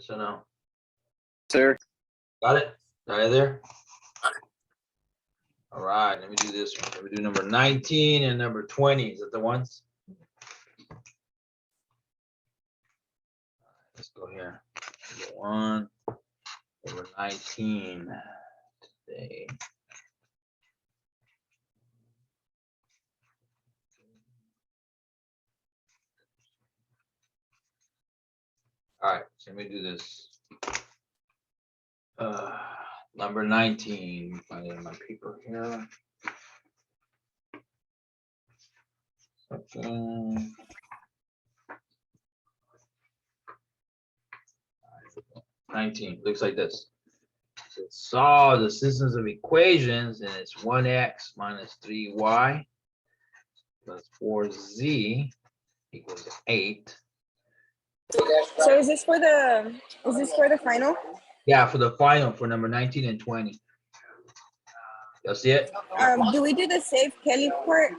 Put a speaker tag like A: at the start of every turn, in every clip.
A: Yes or no?
B: Sir.
A: Got it? Got it there? All right, let me do this one. Let me do number 19 and number 20. Is that the ones? Let's go here. Number 1, number 19 today. All right, so let me do this. Number 19. Find it in my paper here. Okay. 19 looks like this. So solve the systems of equations, and it's 1x minus 3y plus 4z equals 8.
C: So is this for the final?
A: Yeah, for the final for number 19 and 20. You'll see it?
C: Do we do the save Kelly part?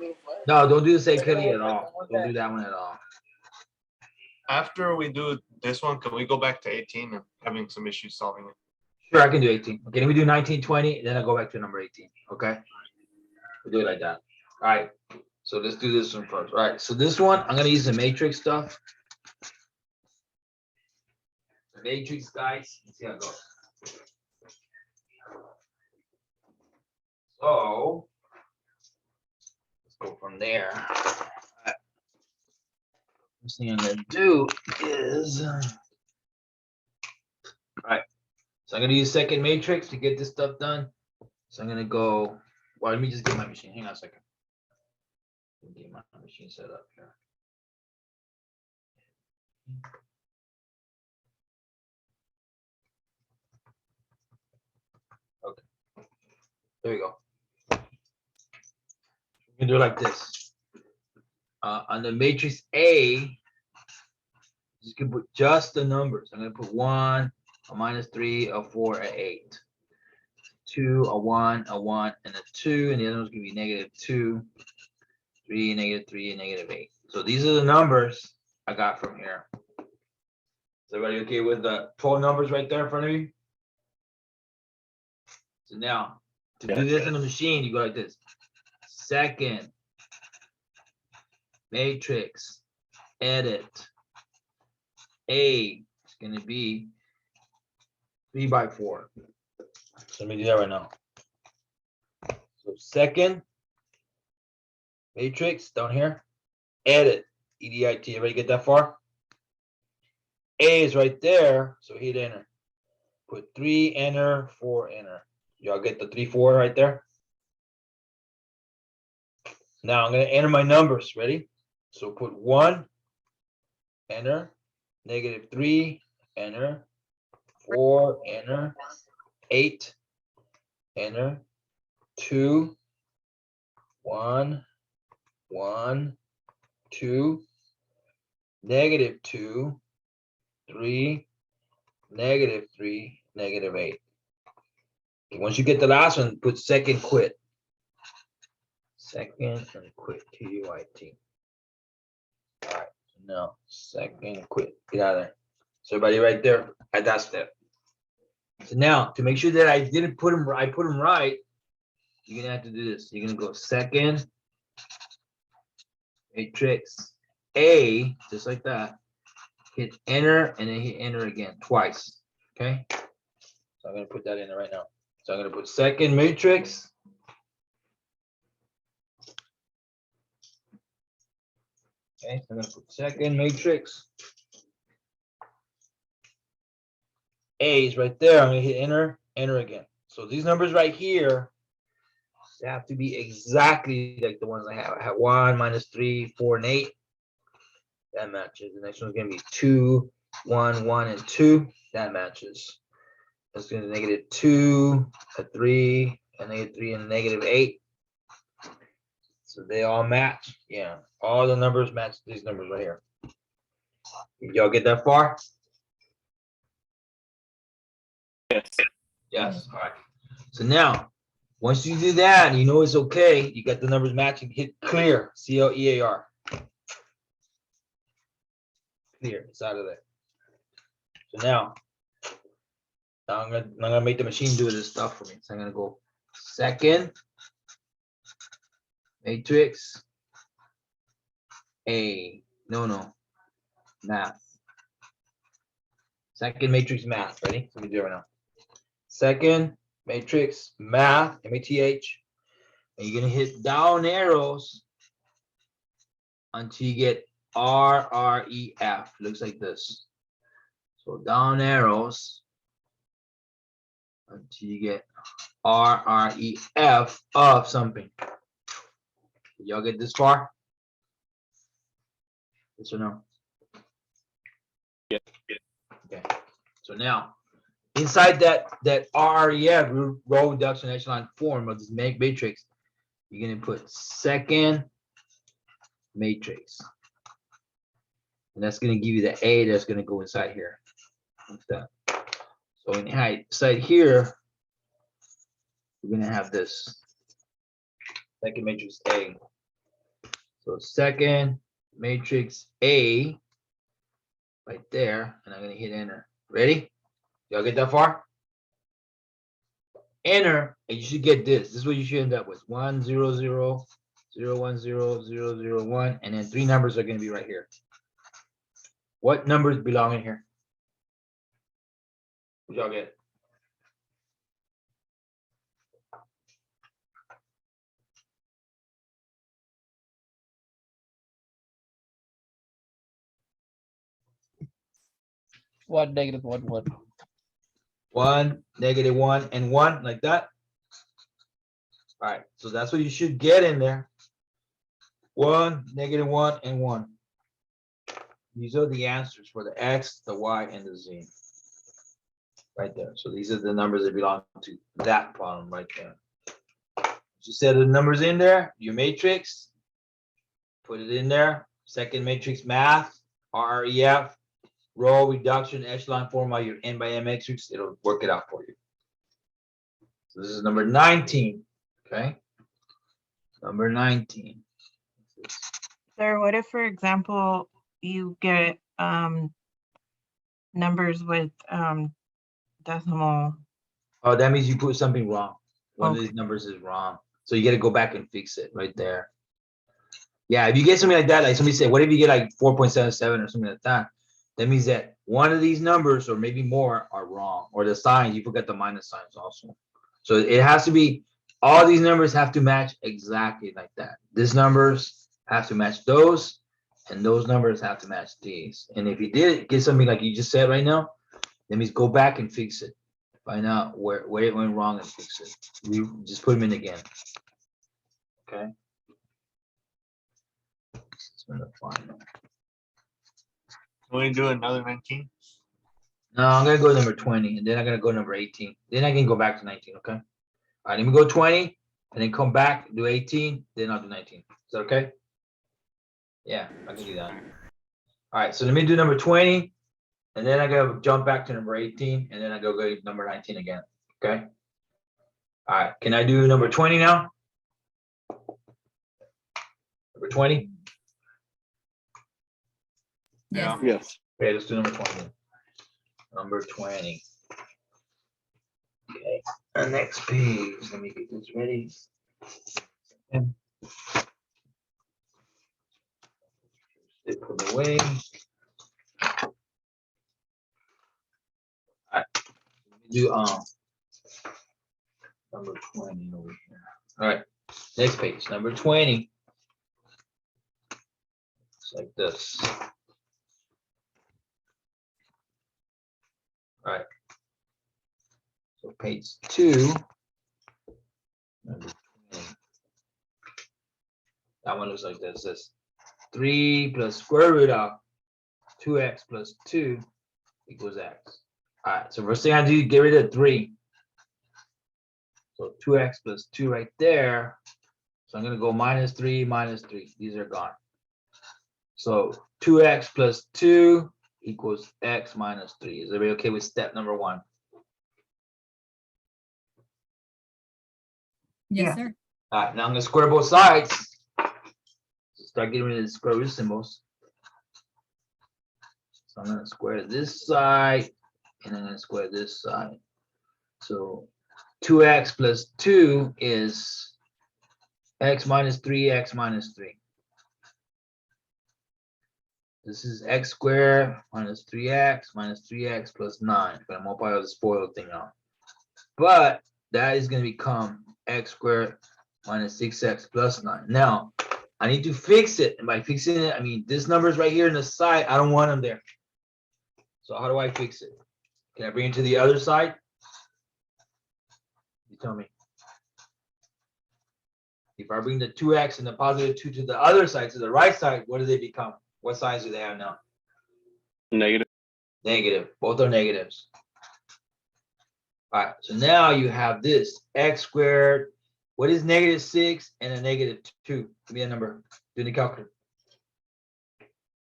A: No, don't do the same Kelly at all. Don't do that one at all.
D: After we do this one, can we go back to 18 and having some issues solving it?
A: Sure, I can do 18. Okay, let me do 19, 20, then I'll go back to number 18. Okay? We'll do it like that. All right. So let's do this one first. All right. So this one, I'm going to use the matrix stuff. The matrix, guys. Let's see how it goes. So let's go from there. All right. First thing I'm going to do is, all right. So I'm going to use second matrix to get this stuff done. So I'm going to go, well, let me just get my machine. Hang on a second. Let me get my machine set up here. Okay. There we go. We can do it like this. On the matrix A, you can put just the numbers. I'm going to put 1, a -3, a 4, a 8. 2, a 1, a 1, and a 2. And the other one's going to be -2, 3, -3, and -8. So these are the numbers I got from here. Is everybody okay with the 12 numbers right there in front of you? So now, to do this in the machine, you go like this. Second matrix, edit. A is going to be 3 by 4. So let me do that right now. So second matrix down here, edit, EDIT. Everybody get that far? A is right there, so hit enter. Put 3, enter, 4, enter. Y'all get the 3, 4 right there? Now I'm going to enter my numbers. Ready? So put 1, enter, -3, enter, 4, enter, 8, enter, 2, 1, 1, 2, -2, 3, -3, -8. Okay, once you get the last one, put second quit. Second and quit, QUIT. All right, now second quit. Get out of there. So everybody right there at that step. So now to make sure that I didn't put them, I put them right. You're gonna have to do this. You're gonna go second matrix A, just like that. Hit enter and then hit enter again twice. Okay. So I'm gonna put that in there right now. So I'm gonna put second matrix. Okay, so I'm gonna put second matrix. A is right there. I'm gonna hit enter, enter again. So these numbers right here, they have to be exactly like the ones I have. I have 1, -3, 4, and 8. That matches. The next one's gonna be 2, 1, 1, and 2. That matches. That's gonna be -2, a 3, a -3, and a -8. So they all match. Yeah, all the numbers match these numbers right here. Y'all get that far?
B: Yes.
A: Yes. All right. So now, once you do that, you know it's okay. You got the numbers matching. Hit clear. CLEAR. Clear. It's out of there. So now Now I'm gonna make the machine do this stuff for me. So I'm gonna go second matrix A. No. Math. Second matrix math. Ready? Let me do it right now. Second matrix math, M-A-T-H. And you're gonna hit down arrows until you get R-R-E-F. Looks like this. So down arrows until you get R-R-E-F of something. Did y'all get this far? Yes or no?
B: Yeah.
A: Okay. So now, inside that RREF, row reduction echelon form of this matrix, you're gonna put second matrix, and that's gonna give you the A that's gonna go inside here. Like that. So inside here, we're gonna have this second matrix A. So second matrix A right there, and I'm gonna hit enter. Ready? Y'all get that far? Enter, and you should get this. This is what you should end up with. 1 0 0 0 1 0 0 0 1, and then 3 numbers are gonna be right here. What numbers belong in here? What y'all get?
E: One, negative one, one.
A: 1, negative 1, and 1, like that. All right, so that's what you should get in there. 1, negative 1, and 1. These are the answers for the X, the Y, and the Z. Right there. So these are the numbers that belong to that problem right there. You set the numbers in there, your matrix, put it in there. Second matrix math, RREF, row reduction echelon form of your N by M matrix. It'll work it out for you. So this is number 19. Okay. Number 19.
F: Sir, what if, for example, you get numbers with decimal?
A: Oh, that means you put something wrong. One of
F: Okay.
A: these numbers is wrong. So you got to go back and fix it right there. Yeah, if you get something like that, like somebody said, what if you get like 4.77 or something like that? That means that one of these numbers or maybe more are wrong, or the signs, you forget the minus signs also. So it has to be, all these numbers have to match exactly like that. These numbers have to match those, and those numbers have to match these. And if you did get something like you just said right now, that means go back and fix it. Find out where it went wrong and fix it. We just put them in again. Okay. It's gonna find them.
D: Can we do another 19?
A: No, I'm gonna go number 20, and then I'm gonna go number 18. Then I can go back to 19. Okay. All right, let me go 20, and then come back, do 18, then I'll do 19. Is that okay? Yeah, I can do that. All right, so let me do number 20, and then I gotta jump back to number 18, and then I go number 19 again. Okay. All right, can I do number 20 now? Number 20?
D: Yeah.
B: Yes.
A: Okay, let's do number 20. Number 20. Okay, the next page. Let me get this ready. And put it away. All right, let me do number 20 over here. All right, next page, number 20. It's like this. All right. So page 2. Number 20. That one looks like this. It says 3 plus square root of 2x plus 2 equals x. All right, so first thing I do, get rid of 3. So 2x plus 2 right there. So I'm going to go minus 3, minus 3. These are gone. So 2x plus 2 equals x minus 3. Is everybody okay with step number 1?
F: Yeah.
G: Yes, sir.
A: All right, now I'm going to square both sides. So start getting rid of the square root symbols. So I'm going to square this side, and I'm going to square this side. So 2x plus 2 is x minus 3x minus 3. This is x squared minus 3x plus 9. I'm gonna multiply the spoiled thing out. But that is gonna become x squared minus 6x plus 9. Now, I need to fix it. And by fixing it, I mean this number is right here in the side. I don't want them there. So how do I fix it? Can I bring it to the other side? You tell me. If I bring the 2x and the positive 2 to the other side, to the right side, what do they become? What signs do they have now?
B: Negative.
A: Negative. Both are negatives. All right. So now you have this x squared. What is negative 6 and a negative 2? Give me a number. Do the calculator.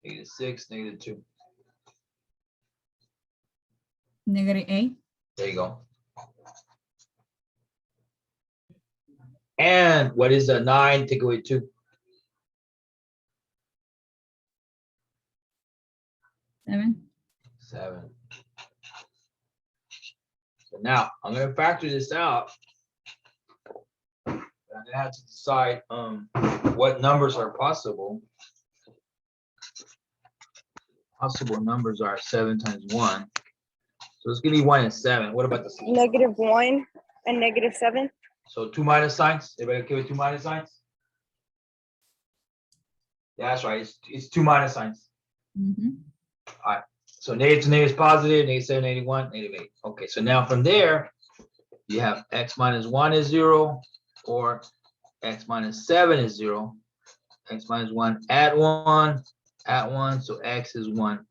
A: Negative 6, negative 2.
G: -8.
A: There you go. And what is a 9 take away 2?
G: 7.
A: 7. So now I'm gonna factor this out. I'm gonna have to decide what numbers are possible. Possible numbers are 7 times 1. So it's gonna be 1 and 7. What about the
C: -1 and -7.
A: So 2 minus signs? Everybody okay with 2 minus signs? Yeah, that's right. It's 2 minus signs.
G: Mhm.
A: So negative to negative is positive, -7, -1, -8. Okay, so now from there, you have x minus 1 is 0, or x minus 7 is 0. X minus 1 at 1, so x is 1.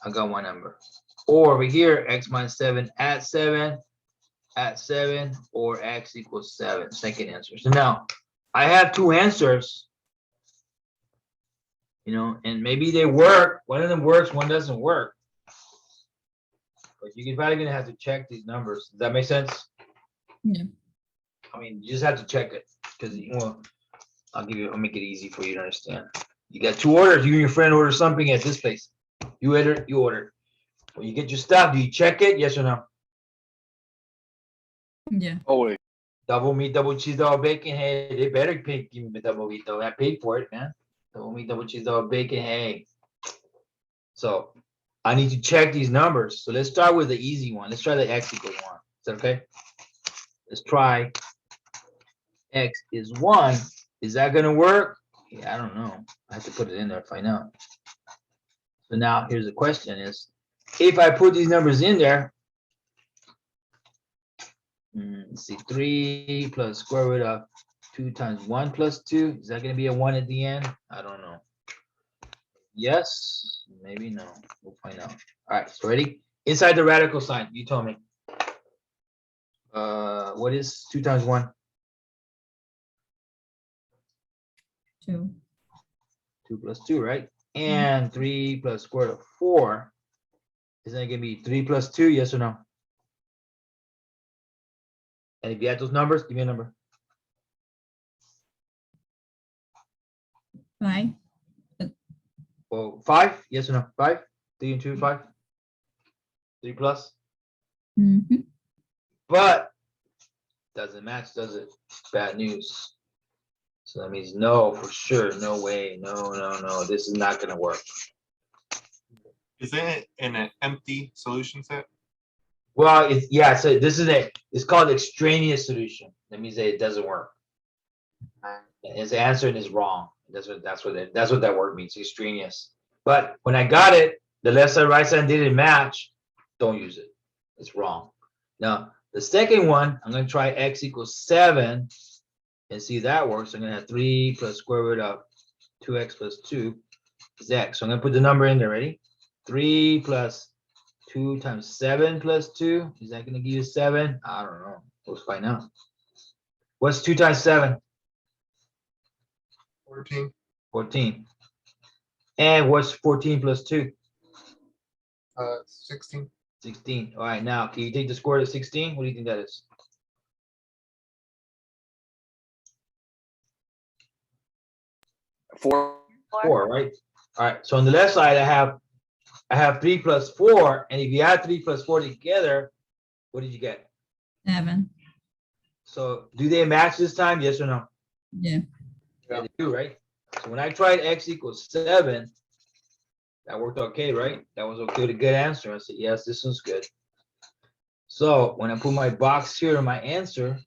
A: I got one number. Or over here, x minus 7 at 7, or x equals 7. Second answer. So now I have two answers, and maybe they work. One of them works, one doesn't work. But you're probably gonna have to check these numbers. Does that make sense?
G: Yeah.
A: I mean, you just have to check it because I'll make it easy for you to understand. You got two orders. You and your friend order something at this place. You order. When you get your stuff, do you check it? Yes or no?
G: Yeah.
B: Always.
A: Double meat, double cheese, double bacon. Hey, they better give me the double meat though. I paid for it, man. Double meat, double cheese, double bacon. Hey. So I need to check these numbers. So let's start with the easy one. Let's try the x equals 1. Is that okay? Let's try x is 1. Is that gonna work? Yeah, I don't know. I have to put it in there to find out. So now here's the question is, if I put these numbers in there, let's see, 3 plus square root of 2 times 1 plus 2. Is that going to be a 1 at the end? I don't know. Yes, maybe no. We'll find out. All right, so ready? Inside the radical sign, you told me. What is 2 times 1?
G: 2.
A: 2 plus 2, right? And 3 plus square root of 4. Isn't it going to be 3 plus 2? Yes or no? And if you add those numbers, give me a number.
G: 5.
A: Well, 5? Yes or no? 5? 3 and 2, 5? 3 plus?
G: Mm-hmm.
A: But doesn't match, does it? Bad news. So that means no, for sure. No way. No. This is not going to work.
D: Isn't it in an empty solution set?
A: Well, yeah. So this is it. It's called extraneous solution. That means that it doesn't work. Its answer is wrong. That's what that word means. Extraneous. But when I got it, the left side, right side didn't match. Don't use it. It's wrong. Now the second one, I'm going to try x equals 7 and see if that works. I'm going to have 3 plus square root of 2x plus 2 is x. So I'm going to put the number in there. Ready? 3 plus 2 times 7 plus 2. Is that going to give you 7? I don't know. We'll find out. What's 2 times 7?
D: 14.
A: 14. And what's 14 plus 2?
D: 16.
A: 16. All right, now, can you take the square root of 16? What do you think that is?
B: 4.
A: 4, right? All right, so on the left side, I have 3 plus 4, and if you add 3 plus 4 together, what did you get?
G: 7.
A: So do they match this time? Yes or no?
G: Yeah.
A: Yeah, they do, right? So when I tried x equals 7, that worked okay, right? That was okay, a good answer. I said, yes, this one's good. So when I put my box here in my answer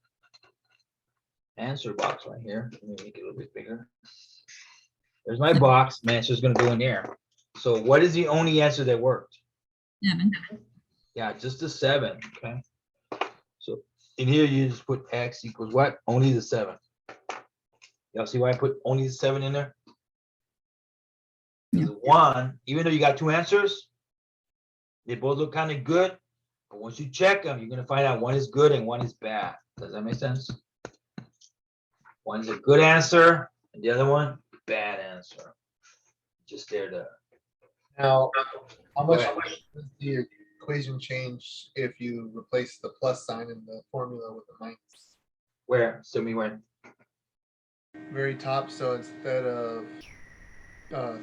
A: box right here, let me make it a little bit bigger. There's my box. My answer is going to go in there. So what is the only answer that worked?
G: 7.
A: Yeah, just the 7. Okay. So in here, you just put x equals what? Only the 7. Y'all see why I put only the 7 in there?
G: Yeah.
A: 1, even though you got 2 answers, they both look kind of good. But once you check them, you're going to find out one is good and one is bad. Does that make sense? One's a good answer, and the other one, bad answer. Just there to.
H: Now, how
A: Go
H: much
A: ahead.
H: does the equation change if you replace the plus sign in the formula with a minus?
A: Where? Show me where.
H: Very top, so instead of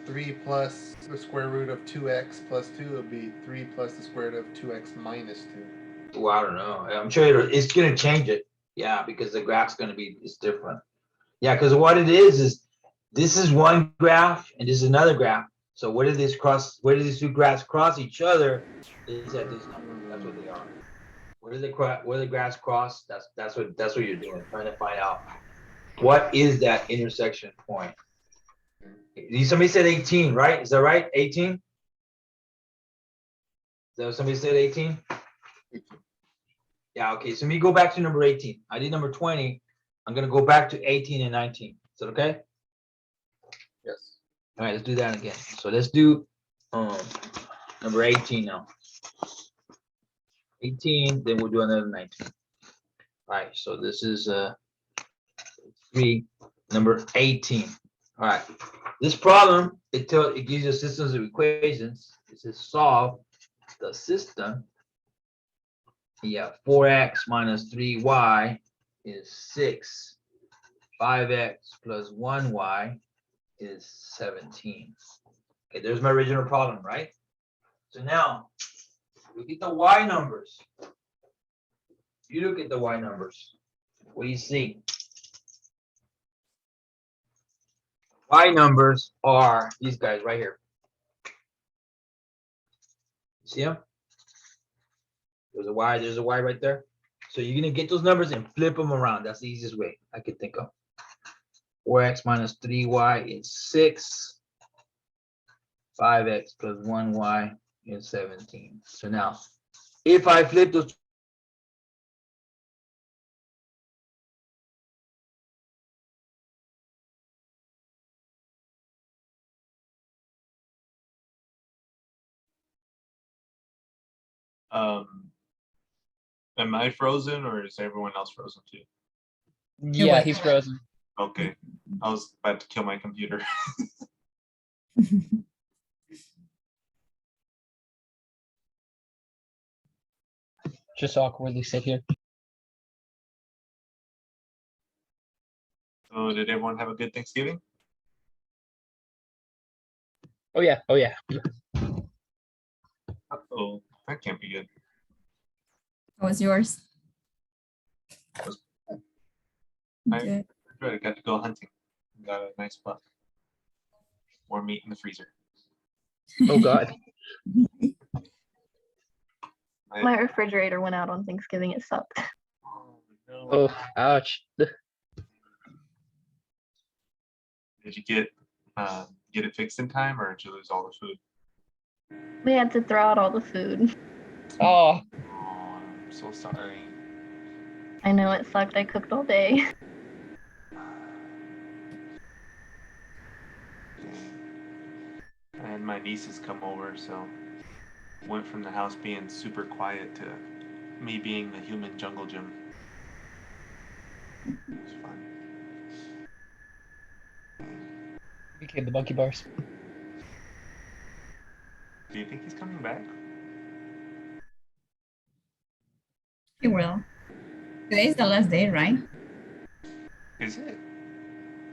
H: 3 plus the square root of 2x plus 2, it'll be 3 plus the square root of 2x minus 2.
A: Well, I don't know. I'm sure it's going to change it. Yeah, because the graph's going to be, it's different. Yeah, because what it is this is one graph and this is another graph. So where do these two graphs cross each other is at this number. That's what they are. Where the graphs cross, that's what you're doing, trying to find out what is that intersection point. Somebody said 18, right? Is that right? 18? Is that what somebody said 18? Yeah, okay. So let me go back to number 18. I did number 20. I'm gonna go back to 18 and 19. Is that okay?
H: Yes.
A: All right, let's do that again. So let's do number 18 now. 18, then we'll do another 19. All right, so this is 3, number 18. All right, this problem, it gives you systems of equations. It says solve the system. Yeah, 4x minus 3y is 6. 5x plus 1y is 17. Okay, there's my original problem, right? So now, look at the y numbers. You look at the y numbers. What do you see? Y numbers are these guys right here. See them? There's a y right there. So you're gonna get those numbers and flip them around. That's the easiest way I could think of. 4x minus 3y is 6. 5x plus 1y is 17. So now, if I flip those
D: Am I frozen or is everyone else frozen too?
E: Yeah, he's frozen.
D: Okay, I was about to kill my computer.
E: Just awkwardly sit here.
D: So did everyone have a good Thanksgiving?
E: Oh yeah, oh yeah.
D: Oh, that can't be good.
G: How was yours?
D: I-
G: Good.
D: I got to go hunting. Got a nice buck. More meat in the freezer.
E: Oh god.
B: My refrigerator went out on Thanksgiving. It sucked.
D: Oh, no.
E: Oh, ouch.
D: Did you get it fixed in time, or did you lose all the food?
B: We had to throw out all the food.
E: Oh,
D: Oh, I'm so sorry.
B: I know it sucked. I cooked all day.
D: And my nieces come over, so went from the house being super quiet to me being the human jungle gym. It was fun.
E: became the monkey bars.
D: Do you think he's coming back?
G: You will. Today's the last day, right?
D: Is it?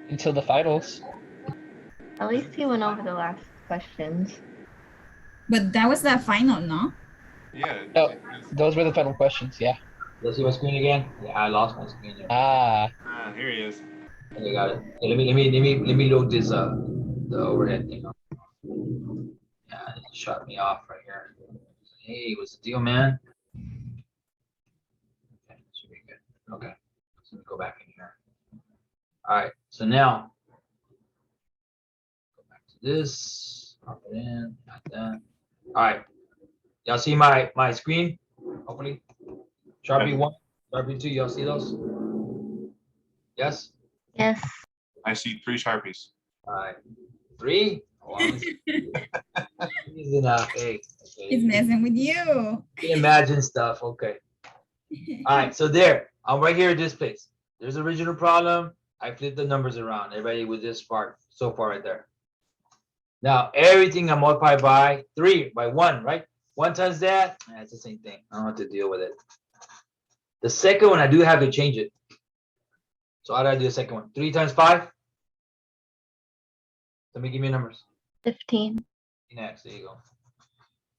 E: Until the finals.
B: At least he went over the last questions.
G: But that was the final, no?
D: Yeah.
E: Oh, those were the final questions, yeah.
A: Let's see my screen again. Yeah, I lost my screen there.
E: Ah,
D: Ah, here he is.
A: Okay, got it. Okay, let me load this the overhead thing up. Yeah, it shut me off right here. Hey, what's the deal, man? Okay, should be good. Okay, so let me go back in here. All right, so now go back to this. Pop it in, like that. All right, y'all see my screen? Hopefully, Sharpie 1, Sharpie 2. Y'all see those? Yes.
B: Yes.
D: I see 3 Sharpies.
A: All right, 3. Oh, He's enough. Hey,
G: He's
A: okay.
G: messing with you.
A: You can imagine stuff. Okay. All right, so there, I'm right here at this place. There's original problem. I flipped the numbers around. Everybody with this part so far right there. Now everything I multiply by 3, by 1, right? 1 times that, it's the same thing. I don't have to deal with it. The second one, I do have to change it. So how do I do the second one? 3 times 5? Let me give me numbers.
B: 15.
A: Next, there you go.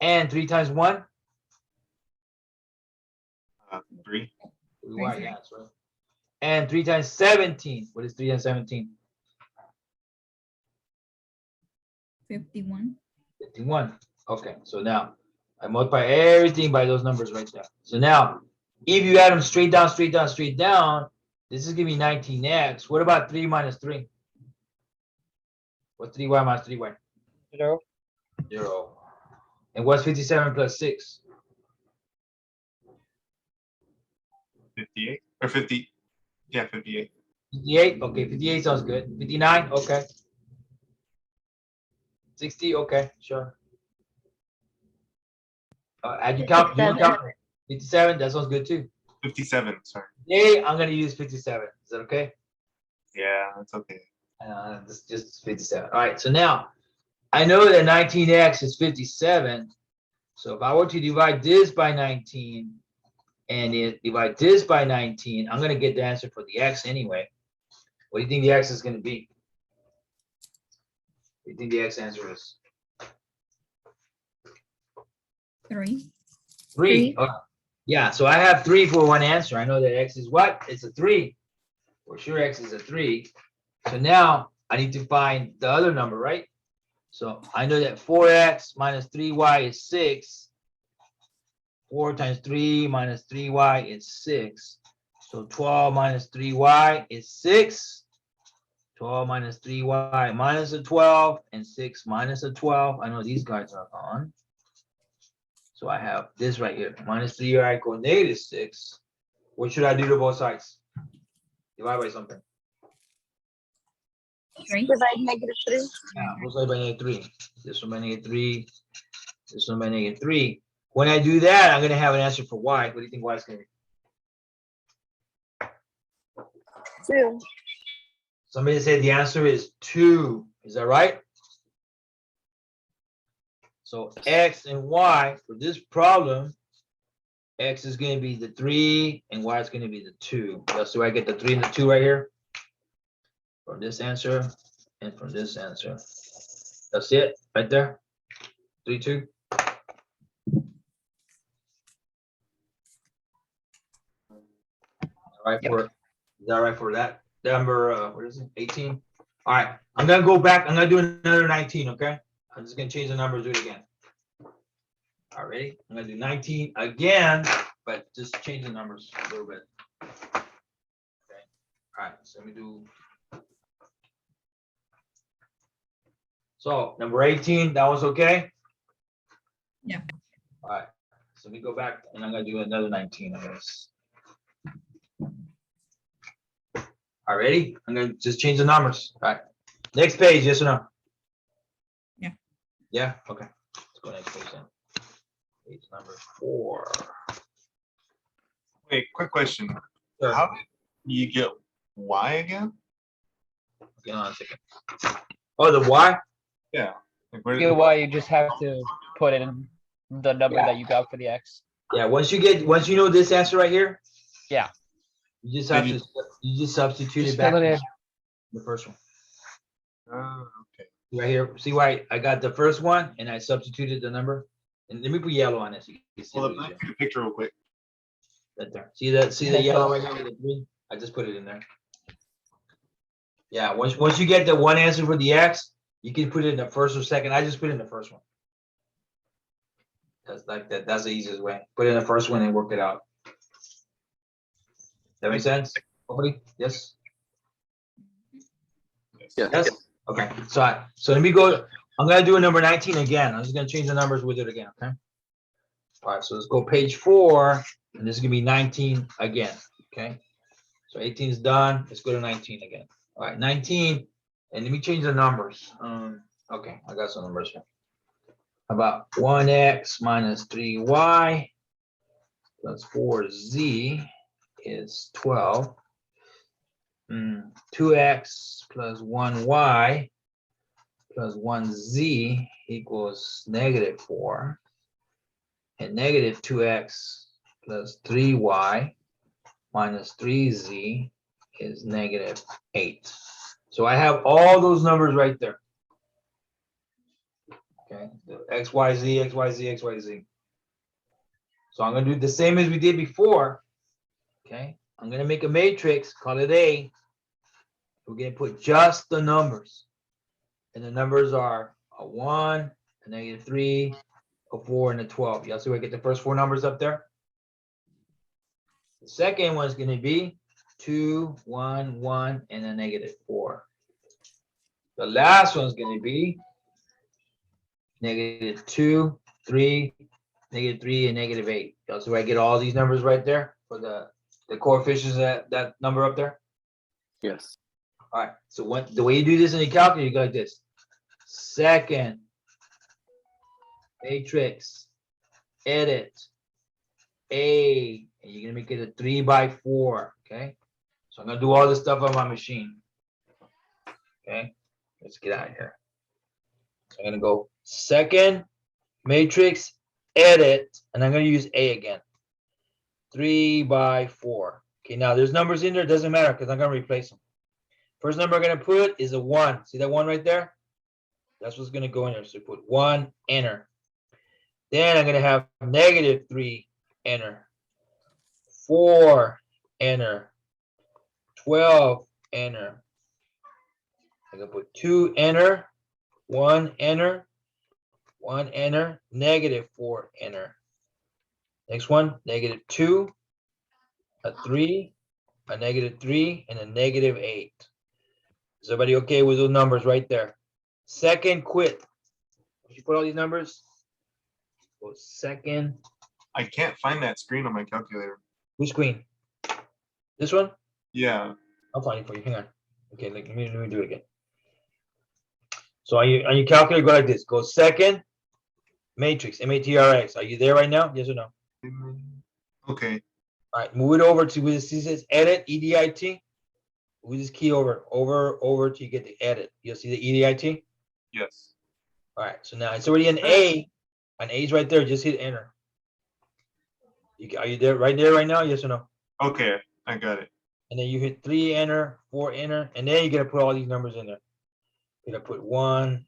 A: And 3 times 1?
D: 3.
A: 3y, yeah, that's right. And 3 times 17. What is 3 times 17?
G: 51.
A: 51. Okay, so now I multiply everything by those numbers right there. So now, if you add them straight down, straight down, straight down, this is gonna be 19x. What about 3 minus 3? What's 3y minus 3y?
E: 0.
A: 0. And what's 57 plus 6?
D: 58 or 50. Yeah, 58.
A: 58. Okay, 58 sounds good. 59. Okay. 60. Okay, sure. Add your calc. Do your
B: 57.
A: calculator. 57. That sounds good too.
D: 57. Sorry.
A: Yay! I'm gonna use 57. Is that okay?
D: Yeah, that's okay.
A: Just 57. All right. So now I know that 19x is 57. So if I were to divide this by 19 and divide this by 19, I'm gonna get the answer for the x anyway. What do you think the x is gonna be? What do you think the x answer is?
G: 3.
A: 3. Oh, yeah, so I have 3 for one answer. I know that x is what? It's a 3. For sure, x is a 3. So now I need to find the other number, right? So I know that 4x minus 3y is 6. 4 times 3 minus 3y is 6. So 12 minus 3y is 6. 12 minus 3y minus a 12 and 6 minus a 12. I know these guys are on. So I have this right here. Minus 3y equals negative 6. What should I do to both sides? Divide by something.
G: 3.
C: Divide -3.
A: Yeah, both sides by -3. This one by -3. This one by -3. When I do that, I'm going to have an answer for y. What do you think y is going to be?
C: 2.
A: Somebody said the answer is 2. Is that right? So x and y for this problem, x is going to be the 3 and y is going to be the 2. So I get the 3 and the 2 right here from this answer and from this answer. That's it right there. 3, 2. All right,
E: Yep.
A: is that right for that number? What is it? 18. All right, I'm gonna go back. I'm gonna do another 19. Okay, I'm just gonna change the numbers. Do it again. All right, ready? I'm gonna do 19 again, but just change the numbers a little bit. Okay. All right. So let me do. So number 18. That was okay.
G: Yeah.
A: All right. So let me go back, and I'm gonna do another 19 of this. All right, ready? I'm gonna just change the numbers. All right. Next page, yes or no?
G: Yeah.
A: Yeah, okay. Let's go next page then. Page number 4.
D: Wait, quick question.
A: Sure.
D: How did you get y again?
A: Hang on a second. Oh, the Y?
D: Yeah. Like, where
E: You know why you just have to put in the number
A: Yeah.
E: that you got for the x.
A: Yeah, once you know this answer right here.
E: Yeah.
A: You just
D: Then
A: have to substitute
E: Just
A: it back
E: fill it
A: to
E: in.
A: the first one.
D: okay.
A: Right here. See why I got the first one and I substituted the number? And let me put yellow on it so you can see
D: Well,
A: it
D: let me
A: easier.
D: take a picture real quick.
A: Right there. See that? See the yellow right there with the green? I just put it in there. Yeah. Once you get the one answer for the X, you can put it in the first or second. I just put it in the first one. That's like that. That's the easiest way. Put it in the first one and work it out. That makes sense? Hopefully, yes. Yes. Okay. So let me go. I'm gonna do a number 19 again. I'm just gonna change the numbers with it again. Okay. All right. So let's go page 4, and this is gonna be 19 again. Okay. So 18 is done. Let's go to 19 again. All right, 19, and let me change the numbers. Okay, I got some numbers here. How about 1x minus 3y plus 4z is 12. 2x plus 1y plus 1z equals negative 4. And negative 2x plus 3y minus 3z is negative 8. So I have all those numbers right there. Okay, x, y, z, x, y, z, x, y, z. So I'm going to do the same as we did before. Okay, I'm going to make a matrix, call it A. We're going to put just the numbers. And the numbers are a 1, a negative 3, a 4, and a 12. Y'all see where I get the first 4 numbers up there? The second one is going to be 2, 1, 1, and a negative 4. The last one is going to be negative 2, 3, negative 3, and negative 8. Y'all see where I get all these numbers right there for the coefficients of that number up there?
I: Yes.
A: All right. So the way you do this in the calculator, you go like this. Second matrix, edit, A, and you're going to make it a 3 by 4. Okay. So I'm going to do all this stuff on my machine. Okay. Let's get out of here. So I'm going to go second matrix, edit, and I'm going to use A again. 3 by 4. Okay, now there's numbers in there. It doesn't matter because I'm going to replace them. First number I'm going to put is a 1. See that 1 right there? That's what's going to go in there. So put 1, enter. Then I'm going to have negative 3, enter. 4, enter. 12, enter. I'm going to put 2, enter. 1, enter. 1, enter. Negative 4, enter. Next one, negative 2, a 3, a negative 3, and a negative 8. Is everybody okay with those numbers right there? Second, quit. Did you put all these numbers? Go second.
D: I can't find that screen on my calculator.
A: Which screen? This one?
D: Yeah.
A: I'll find it for you. Hang on. Okay, let me do it again. So on your calculator, go like this. Go second, matrix, M-A-T-R-X. Are you there right now? Yes or no?
D: Okay.
A: All right, move it over to where it says edit, E-D-I-T. Move this key over till you get the edit. You'll see the E-D-I-T.
D: Yes.
A: All right, so now it's already an A. An A's right there. Just hit enter. Are you there right now? Yes or no?
D: Okay, I got it.
A: And then you hit 3, enter, 4, enter, and then you're gonna put all these numbers in there. You're gonna put 1,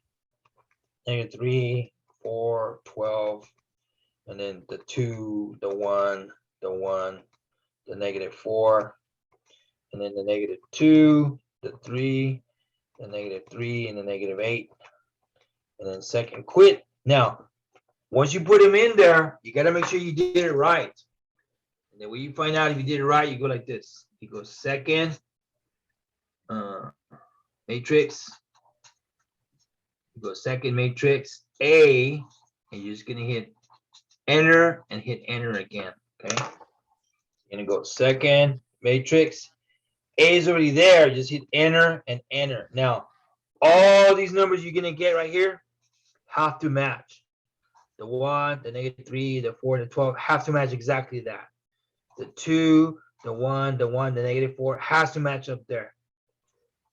A: negative 3, 4, 12, and then the 2, the 1, the negative 4, and then the negative 2, the 3, the negative 3, and the negative 8, and then second quit. Now, once you put them in there, you gotta make sure you did it right. And then when you find out if you did it right, you go like this. You go second, matrix. You go second matrix, A, and you're just gonna hit enter and hit enter again. Okay. You're gonna go second matrix. A is already there. Just hit enter and enter. Now, all these numbers you're gonna get right here have to match. The 1, the negative 3, the 4, the 12 have to match exactly that. The 2, the 1, the negative 4 has to match up there.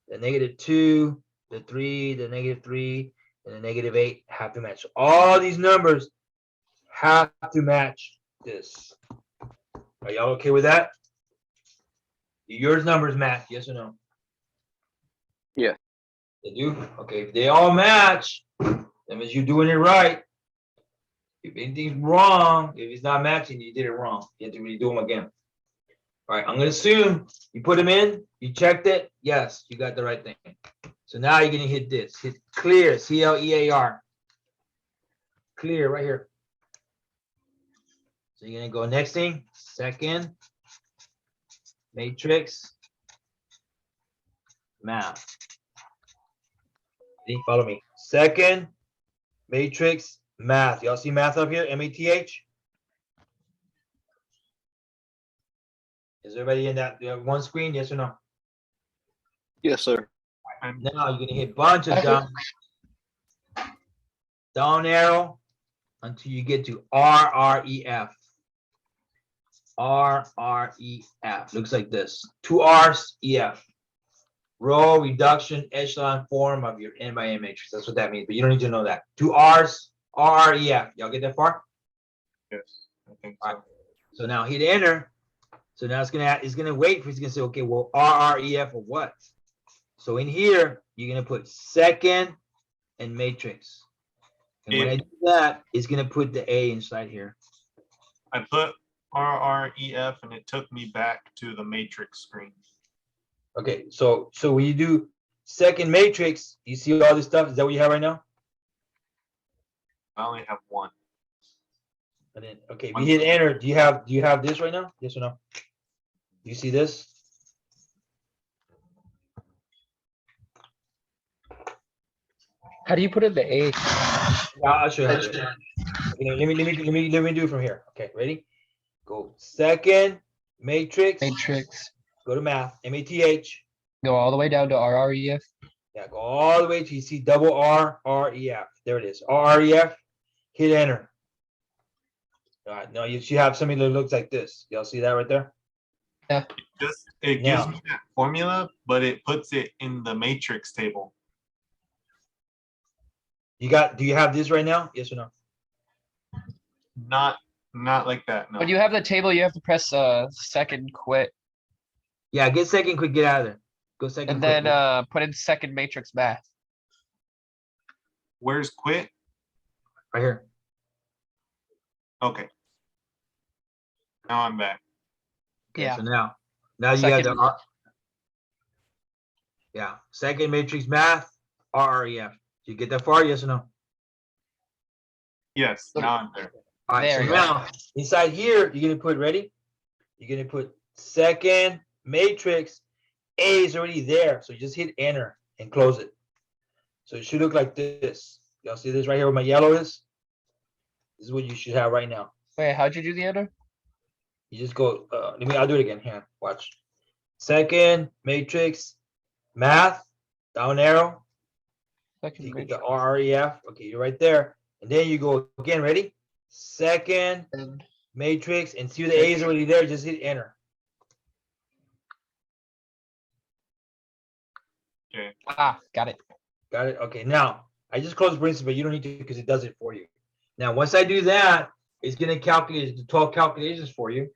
A: The negative 2, the 3, the negative 3, and the negative 8 have to match. All these numbers have to match this. Are y'all okay with that? Do yours numbers match? Yes or no?
I: Yeah.
A: They do? Okay, if they all match, that means you're doing it right. If anything's wrong, if it's not matching, you did it wrong. You have to redo them again. All right, I'm gonna assume you put them in, you checked it. Yes, you got the right thing. So now you're gonna hit this. Hit clear, CLEAR. Clear right here. So you're gonna go next thing, second matrix math. See, follow me. Second matrix math. Y'all see math up here? MATH? Is everybody in that one screen? Yes or no?
I: Yes, sir.
A: Now you're gonna hit bunch of down arrow until you get to RREF. RREF looks like this. 2 R's, EF. Row reduction echelon form of your N by N matrix. That's what that means, but you don't need to know that. 2 R's, RREF. Y'all get that far?
D: Yes, I think
A: All
D: so.
A: right. So now hit enter. So now it's gonna wait for it's gonna say, okay, well, RREF of what? So in here, you're gonna put second and matrix. And when I do that, it's gonna put the A inside here.
D: I put RREF and it took me back to the matrix screen.
A: Okay, so when you do second matrix, you see all this stuff. Is that what you have right now?
D: I only have one.
A: And then okay, if you hit enter, do you have this right now? Yes or no? Do you see this?
E: How do you put in the A?
A: Yeah, I'll show you. How to do it. Okay, let me do it from here. Okay, ready? Go second matrix.
E: Matrix.
A: Go to math. MATH.
E: Go all the way down to RREF.
A: Yeah, go all the way to you see double RREF. There it is. RREF. Hit enter. All right, now you should have something that looks like this. Y'all see that right there?
E: Yeah.
D: It
A: Now.
D: gives me that formula, but it puts it in the matrix table.
A: Do you have this right now? Yes or no?
D: Not like that. No.
E: When you have the table, you have to press second quit
A: Yeah, get second quick, get out of there. Go second
E: and
A: quick.
E: then put in second matrix math.
D: Where's quit?
A: Right here.
D: Okay. Now I'm back.
A: Okay,
E: Yeah.
A: so now you have
E: Second.
A: the yeah, second matrix math, RREF. Did you get that far? Yes or no?
D: Yes, now I'm there.
A: All right,
E: There
A: so
E: you go.
A: now inside here, you're gonna put ready. You're gonna put second matrix. A is already there, so just hit enter and close it. So it should look like this. Y'all see this right here where my yellow is? This is what you should have right now.
E: Wait, how'd you do the enter?
A: You just go, I'll do it again. Here, watch. Second matrix math, down arrow.
E: Second
A: You get the
E: matrix.
A: RREF. Okay, you're right there. And then you go again, ready? Second
E: And
A: matrix, and see the A is already there. Just hit enter.
D: Okay.
E: got it.
A: Got it? Okay, now I just closed parentheses, but you don't need to because it does it for you. Now, once I do that, it's going to calculate the 12 calculations for you.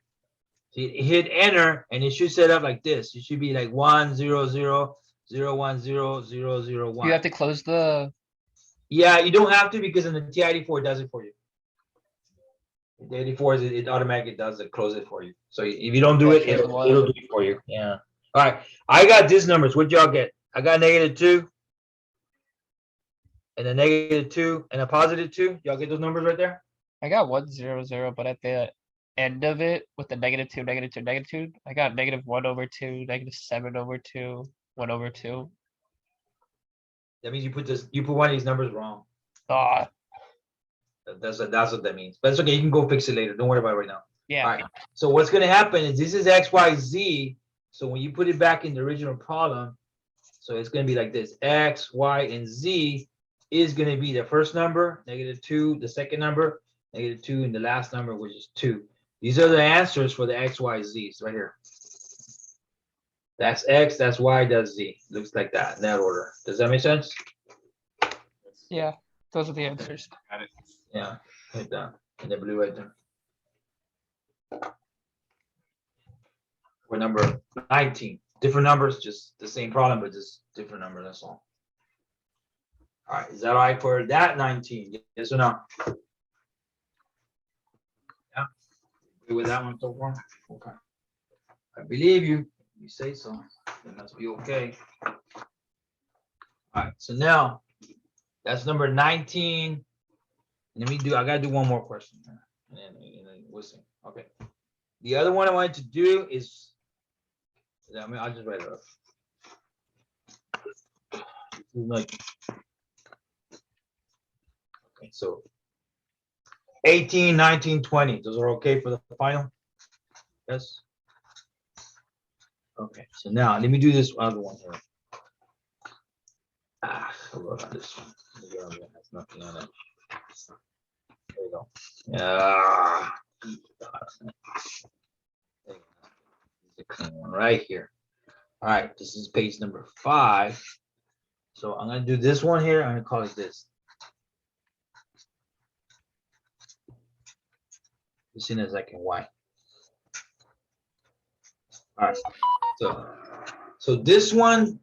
A: So you hit enter, and it should set up like this. It should be like 1 0 0 0 1 0 0 0 1.
E: You have to close the.
A: Yeah, you don't have to because in the TI-84 it does it for you. The 84 is it automatically does it, close it for you. So if you don't do it, it'll do it for you. Yeah. All right. I got these numbers. What y'all get? I got -2 and a -2 and a +2. Y'all get those numbers right there?
E: I got 1 0 0, but at the end of it with the -2 -2 -2, I got -1/2, -7/2, 1/2.
A: That means you put one of these numbers wrong.
E: Ah,
A: That's what that means. But it's okay. You can go fix it later. Don't worry about it right now.
E: yeah.
A: All right. So what's going to happen is this is X, Y, Z. So when you put it back in the original column, so it's going to be like this. X, Y, and Z is going to be the first number, -2, the second number, -2, and the last number, which is 2. These are the answers for the X, Y, Z's right here. That's X, that's Y, that's Z. Looks like that in that order. Does that make sense?
E: Yeah, those are the answers.
D: Got it.
A: Yeah, hit that in the blue right there. We're number 19. Different numbers, just the same problem, but just different numbers. That's all. All right, is that all right for that 19? Yes or no? Yeah. Agree with that one so far? Okay. I believe you. You say so. It must be okay. All right. So now that's number 19. Let me do. I gotta do one more question, and then we'll see. Okay. The other one I wanted to do is. I mean, I'll just write it up. Like, okay, so 18, 19, 20. Those are okay for the final? Yes. Okay, so now let me do this other one here. I'll work on this one. That's nothing on it. There you go. There you go. The clean one right here. All right, this is page number 5. So I'm gonna do this one here. I'm gonna call it this. As soon as I can Y. All right. So this one,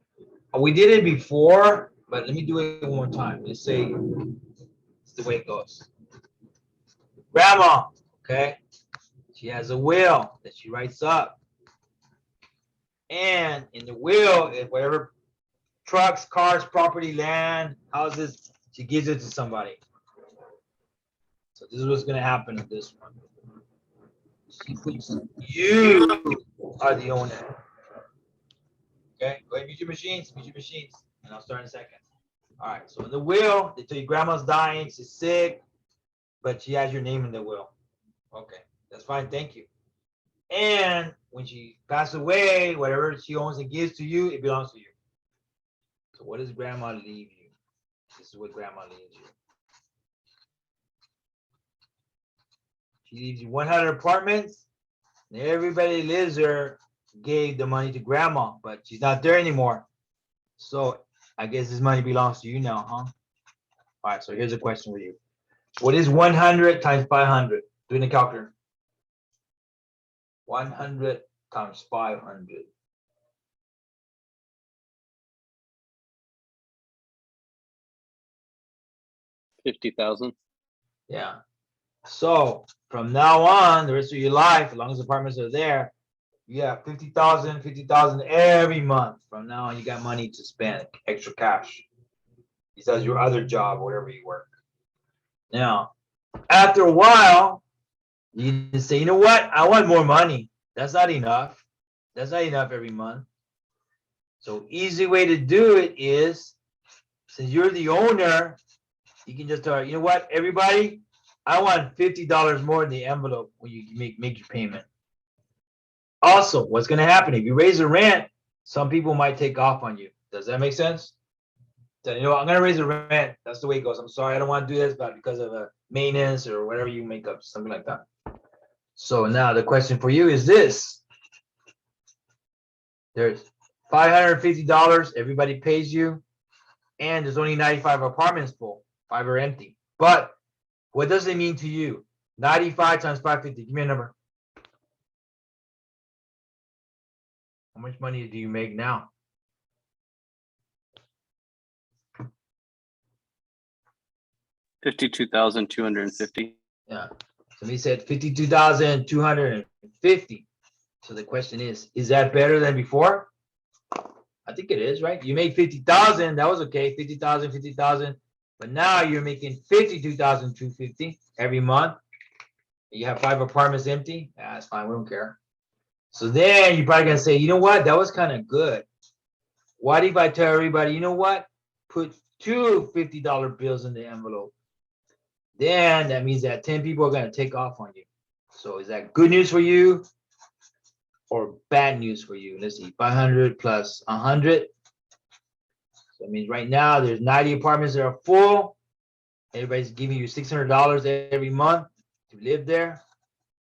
A: we did it before, but let me do it one more time. Let's say it's the way it goes. Grandma, okay? She has a will that she writes up. And in the will, if whatever trucks, cars, property, land, houses, she gives it to somebody. So this is what's gonna happen in this one. She puts you are the owner. Okay, go ahead, mute your machines, and I'll start in a second. All right, so in the will, they tell you grandma's dying, she's sick, but she has your name in the will. Okay, that's fine, thank you. And when she passes away, whatever she owns and gives to you, it belongs to you. So what does grandma leave you? This is what grandma leaves you. She leaves you 100 apartments, and everybody that lives there gave the money to grandma, but she's not there anymore. So I guess this money belongs to you now, huh? All right, so here's a question for you. What is 100 times 500? Doing the calculator. 100 times 500.
I: $50,000.
A: Yeah. So from now on, the rest of your life, as long as the apartments are there, you have 50,000 every month. From now on, you got money to spend, extra cash. Besides your other job, wherever you work. Now, after a while, you just say, you know what? I want more money. That's not enough. That's not enough every month. So easy way to do it is, since you're the owner, you can just tell, you know what, everybody, I want $50 more in the envelope when you make your payment. Also, what's going to happen if you raise the rent? Some people might take off on you. Does that make sense? So, you know, I'm going to raise the rent. That's the way it goes. I'm sorry, I don't want to do this, but because of maintenance or whatever you make up, something like that. So now the question for you is this. There's $550 everybody pays you, and there's only 95 apartments full. 5 are empty. But what does it mean to you? 95 times 550. Give me a number. How much money do you make now?
I: $52,250.
A: Yeah. Somebody said 52,250. So the question is that better than before? I think it is, right? You made 50,000. That was okay. 50,000, 50,000. But now you're making 52,250 every month. You have 5 apartments empty. Yeah, that's fine. We don't care. So then you're probably gonna say, you know what? That was kind of good. What if I tell everybody, you know what? Put 2 $50 bills in the envelope. Then that means that 10 people are gonna take off on you. So is that good news for you or bad news for you? Let's see, 500 plus 100. So it means right now there's 90 apartments that are full. Everybody's giving you $600 every month to live there.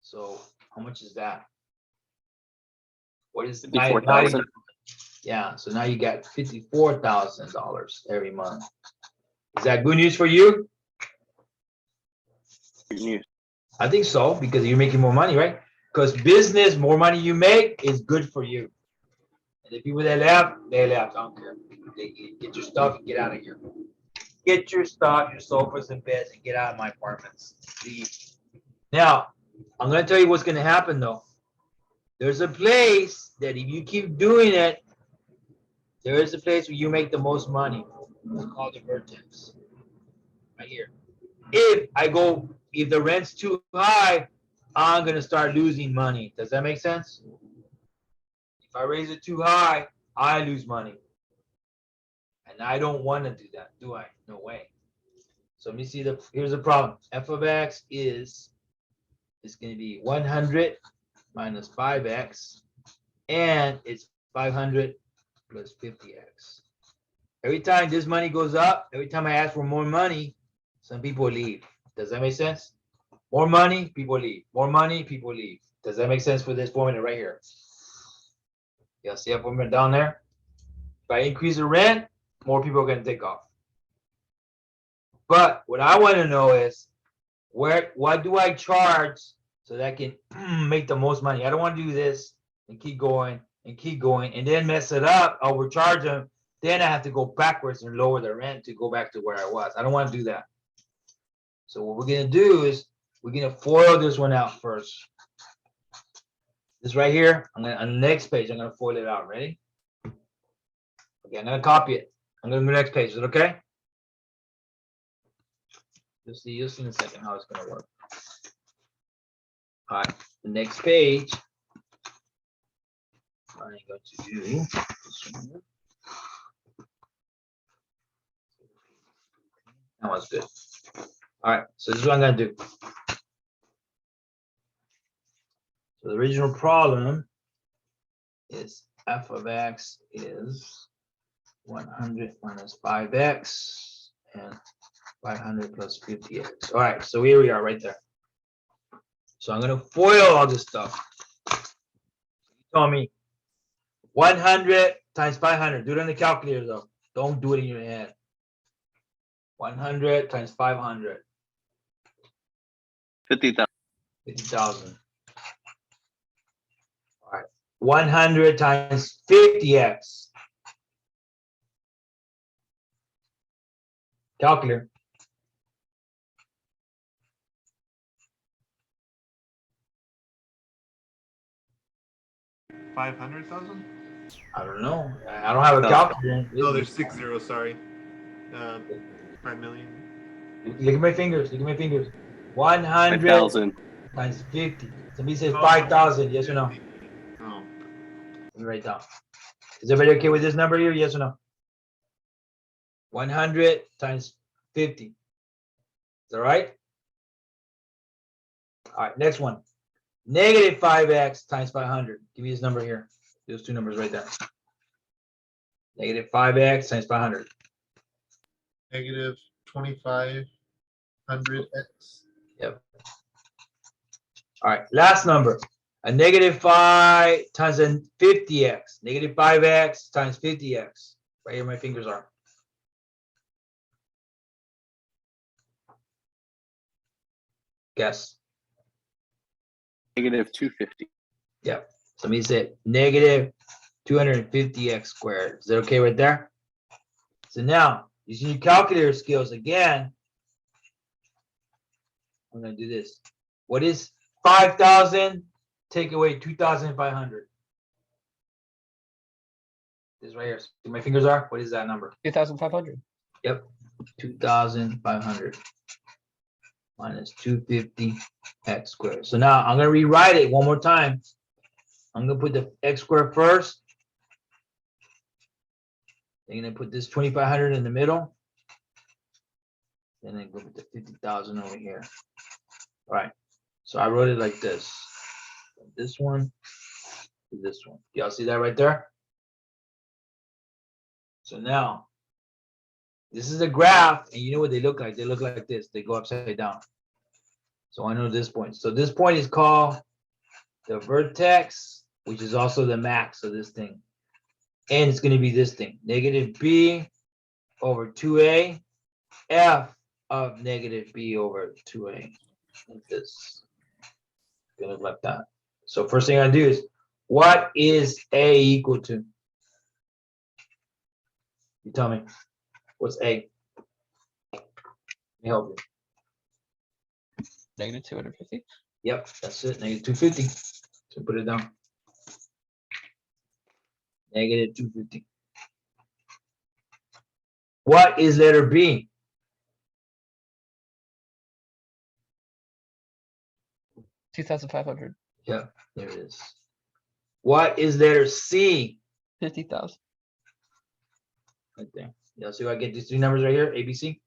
A: So how much is that? What is
I: 54,000.
A: Yeah, so now you got $54,000 every month. Is that good news for you?
I: Good news.
A: I think so, because you're making more money, right? Because business, more money you make is good for you. And the people that left, they left. I don't care. They get your stuff and get out of here. Get your stuff, your sofas and beds, and get out of my apartments. Leave. Now, I'm going to tell you what's going to happen, though. there's a place that if you keep doing it, there is a place where you make the most money. It's called the vertex. Right here. If the rent's too high, I'm gonna start losing money. Does that make sense? If I raise it too high, I lose money. And I don't want to do that, do I? No way. So let me see here's the problem. F of x is going to be 100 minus 5x, and it's 500 plus 50x. Every time this money goes up, every time I ask for more money, some people leave. Does that make sense? More money, people leave. More money, people leave. Does that make sense for this formula right here? Y'all see that formula down there? If I increase the rent, more people are going to take off. But what I want to know is, what do I charge so that I can make the most money? I don't want to do this and keep going and then mess it up, overcharge them. Then I have to go backwards and lower the rent to go back to where I was. I don't want to do that. So what we're going to do is we're going to FOIL this one out first. This right here, on the next page, I'm going to FOIL it out. Ready? Okay, I'm going to copy it. I'm going to the next page. Is it okay? You'll see in a second how it's going to work. All right, the next page, I'm going to do this one. That was good. All right, so this is what I'm going to do. So the original problem is f of x is 100 minus 5x and 500 plus 50x. All right, so here we are right there. So I'm going to FOIL all this stuff. You told me 100 times 500. Do it on the calculator though. Don't do it in your head. 100 times 500.
I: 50,000.
A: 50,000. All right. 100 times 50x. Calculator.
D: $500,000?
A: I don't know. I don't have a calculator.
D: No, there's 6 zeros. Sorry. 5 million.
A: Look at my fingers. Look at my fingers. 100
I: 5,000.
A: times 50. Somebody says 5,000. Yes or no?
D: Oh.
A: Let me write down. Is everybody okay with this number here? Yes or no? 100 times 50. Is that right? All right, next one. Negative 5x times 500. Give me this number here. Those two numbers right there. Negative 5x times 500.
H: Negative 2,500x.
A: Yep. All right, last number. A negative 5 times a 50x. Negative 5x times 50x. Right here my fingers are. Guess.
I: Negative 250.
A: Yep. Somebody said negative 250x squared. Is that okay right there? So now, using your calculator skills again, I'm going to do this. What is 5,000? Take away 2,500. This right here. See my fingers are? What is that number?
E: 2,500.
A: Yep. 2,500 minus 250x squared. So now I'm going to rewrite it one more time. I'm going to put the x squared first. I'm going to put this 2,500 in the middle. And then go put the 50,000 over here. All right. So I wrote it like this. This one to this one. Y'all see that right there? So now, this is a graph, and you know what they look like? They look like this. They go upside down. So I know this point. So this point is called the vertex, which is also the max of this thing. And it's going to be this thing. Negative b over 2a, f of negative b over 2a. Like this. Gonna look like that. So first thing I do is, what is a equal to? You tell me. What's a? Let me help you.
E: Negative 250.
A: Yep, that's it. Negative 250. So put it down. Negative 250. What is letter B?
E: $2,500.
A: Yeah, there it is. What is letter C?
E: 50,000.
A: Right there. Yeah, so I get these three numbers right here, A, B, C.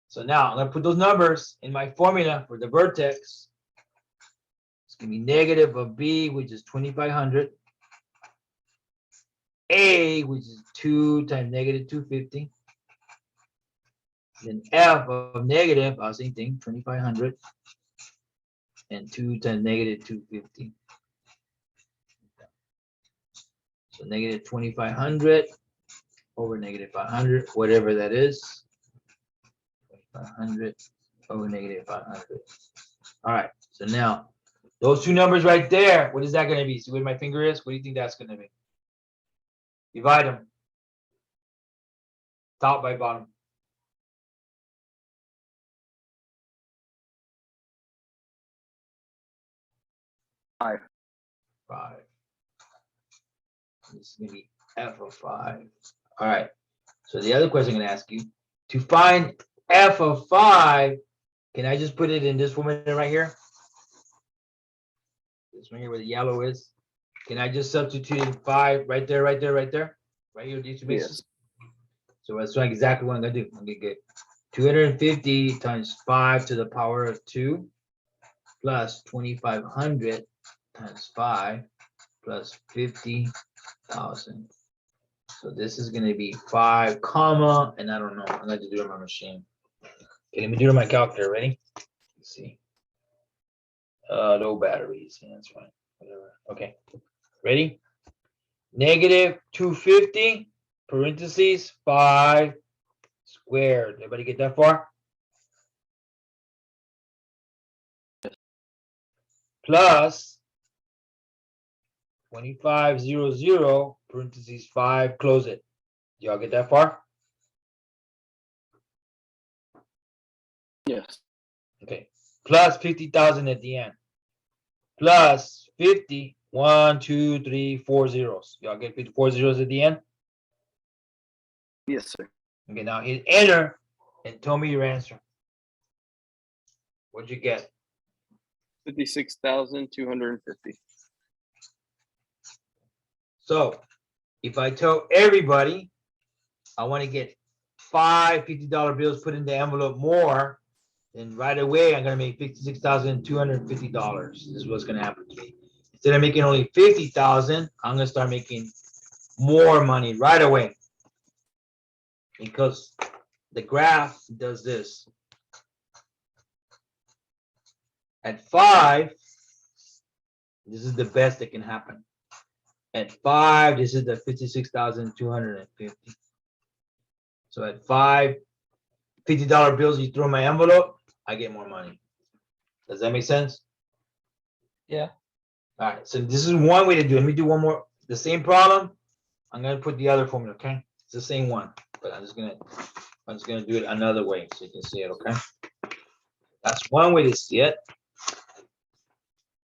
A: So now I'm gonna put those numbers in my formula for the vertex. It's gonna be negative of B, which is 2,500. A, which is 2 times negative 250. Then F of negative, same thing, 2,500. And 2 times negative 250. So negative 2,500 over negative 500, whatever that is. 2,500 over negative 500. All right, so now those two numbers right there, what is that going to be? See where my finger is? What do you think that's going to be? Divide them. Top by bottom.
I: Five.
A: 5. This is going to be F of 5. All right, so the other question I'm going to ask you, to find F of 5, can I just put it in this formula right here? This one here where the yellow is. Can I just substitute 5 right there, right there, right there? Right here, these two bases?
I: Yes.
A: So that's exactly what I'm gonna do. Okay, good. 250 times 5 to the power of 2 plus 2,500 times 5 plus 50,000. So this is gonna be 5 comma, and I don't know. I'm going to do it on my machine. Okay, let me do it on my calculator. Ready? Let's see. Low batteries. Yeah, that's fine. Whatever. Okay. Ready? Negative 250 parentheses 5 squared. Everybody get that far? Plus 2,500 parentheses 5, close it. Y'all get that far?
I: Yes.
A: Okay. Plus 50,000 at the end. Plus 50. 1, 2, 3, 4 zeros. Y'all get 4 zeros at the end?
I: Yes, sir.
A: Okay, now hit enter and tell me your answer. What'd you get?
I: 56,250.
A: So if I tell everybody I want to get 5 $50 bills put in the envelope more, then right away I'm gonna make $56,250. This is what's gonna happen to me. Instead of making only 50,000, I'm gonna start making more money right away. Because the graph does this. At 5, this is the best that can happen. At 5, this is the 56,250. So at 5 $50 bills you throw in my envelope, I get more money. Does that make sense?
E: Yeah.
A: All right, so this is one way to do it. Let me do one more. The same problem. I'm gonna put the other formula, okay? It's the same one, but I'm just gonna do it another way so you can see it, okay? That's one way to see it.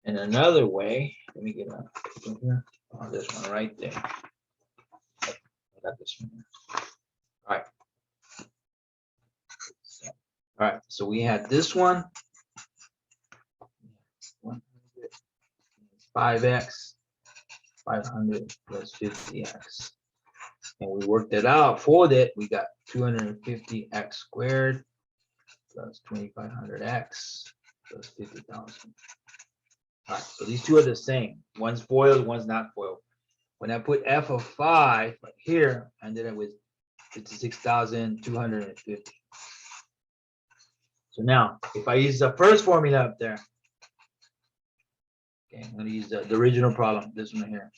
A: And another way, let me get here. Oh, this one right there. I got this one. All right. All right, so we had this one. 5x 500 plus 50x. And we worked it out for that. We got 250x squared plus 2,500x plus 50,000. All right, so these two are the same. One's foiled, one's not foiled. When I put f of 5 right here, I ended up with 56,250. So now, if I use the first formula up there, okay, I'm going to use the original problem, this one here.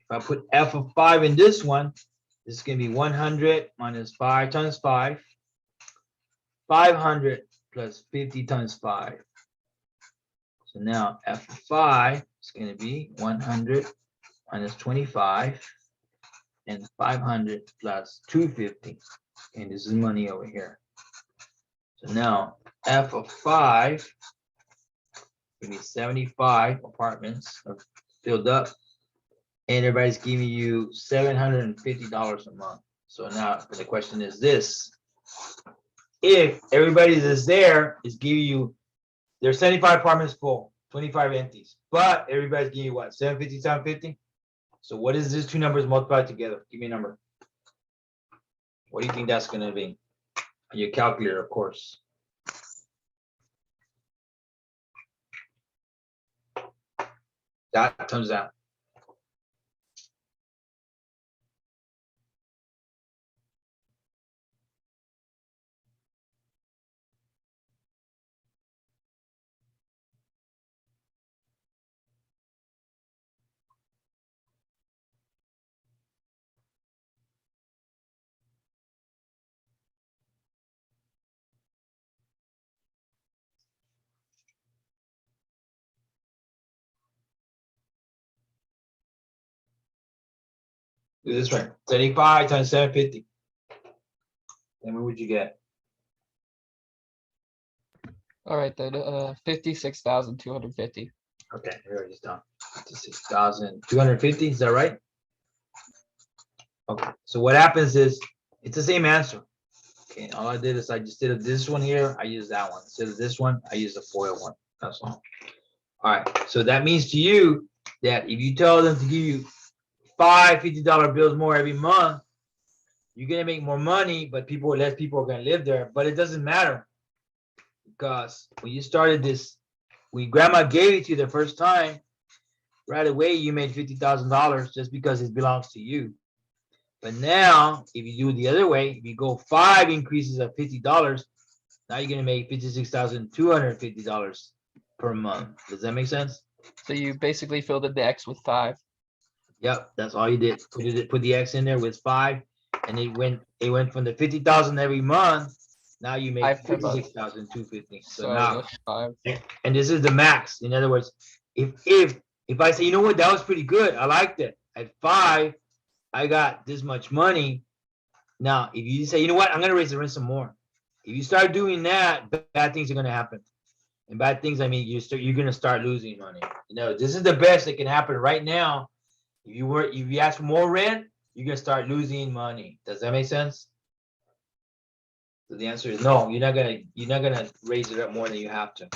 A: If I put f of 5 in this one, this is going to be 100 minus 5 times 5, 500 plus 50 times 5. So now f of 5 is going to be 100 minus 25 and 500 plus 250. And this is money over here. So now f of 5 Give me 75 apartments are filled up, and everybody's giving you $750 a month. So now the question is this: if everybody that's there is giving you, there's 75 apartments full, 25 empties, but everybody's giving you what, 750, 750? So what is these two numbers multiplied together? Give me a number. What do you think that's gonna be? On your calculator, of course. That comes out. Do this right. 75 times 750. And what would you get?
E: All right, then 56,250.
A: Okay, here it is done. 56,250. Is that right? Okay. So what happens is it's the same answer. Okay. All I did is I just did this one here. I use that one. Instead of this one, I use the FOIL one. That's all. All right. So that means to you that if you tell them to give you five $50 bills more every month, you're gonna make more money, but less people are gonna live there. But it doesn't matter, because when you started this, when grandma gave it to you the first time, right away you made $50,000 just because it belongs to you. But now, if you do it the other way, if you go 5 increases of $50, now you're gonna make $56,250 per month. Does that make sense?
E: So you basically filled in the X with 5.
A: Yep, that's all you did. Put the X in there with 5, and it went from the 50,000 every month. Now you make
E: 5 per month.
A: 56,250. So
E: So
A: now,
E: that's 5.
A: and this is the max. In other words, if I say, you know what, that was pretty good, I liked it. At 5, I got this much money. Now, if you say, you know what, I'm gonna raise the rent some more. If you start doing that, bad things are gonna happen. And bad things, I mean, you're gonna start losing money. You know, this is the best that can happen right now. If you ask for more rent, you're gonna start losing money. Does that make sense? So the answer is no. You're not gonna raise it up more than you have to.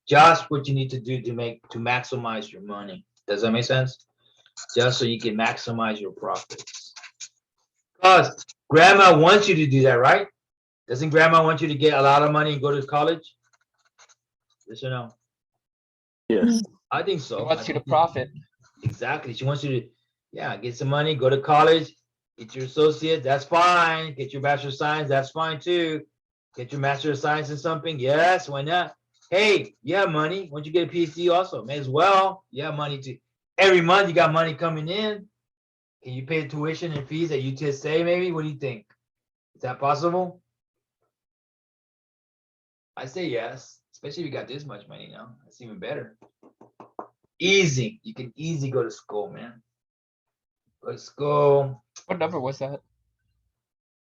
A: Just what you need to do to maximize your money. Does that make sense? Just so you can maximize your profits. Because grandma wants you to do that, right? Doesn't grandma want you to get a lot of money and go to college? Yes or no?
I: Yes.
A: I think so.
E: He wants you to profit.
A: Exactly. She wants you to, get some money, go to college, get your associate, that's fine. Get your bachelor of science, that's fine too. Get your master of science in something, yes, why not? Hey, you have money. Why don't you get a PhD also? May as well. You have money too. Every month you got money coming in. Can you pay tuition and fees at UTSA maybe? What do you think? Is that possible? I say yes, especially if you got this much money now. That's even better. Easy. You can easy go to school, man. Let's go.
E: What number was that?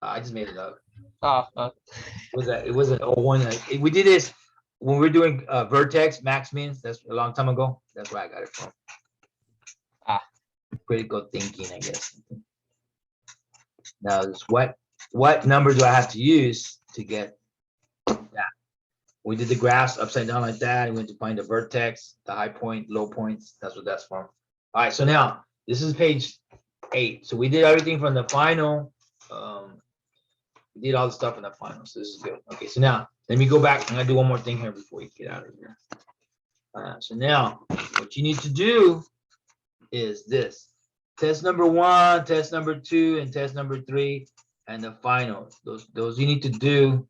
A: I just made it up. It was an 01. We did this when we were doing vertex max means. That's a long time ago. That's where I got it from. Critical thinking, I guess. Now, what number do I have to use to get that? We did the graphs upside down like that. And we went to find the vertex, the high point, low points. That's what that's for. All right. So now this is page 8. So we did everything from the final. We did all the stuff in the final. So this is good. Okay. So now let me go back. I'm gonna do one more thing here before we get out of here. So now what you need to do is this. Test number 1, test number 2, and test number 3, and the final. Those you need to do.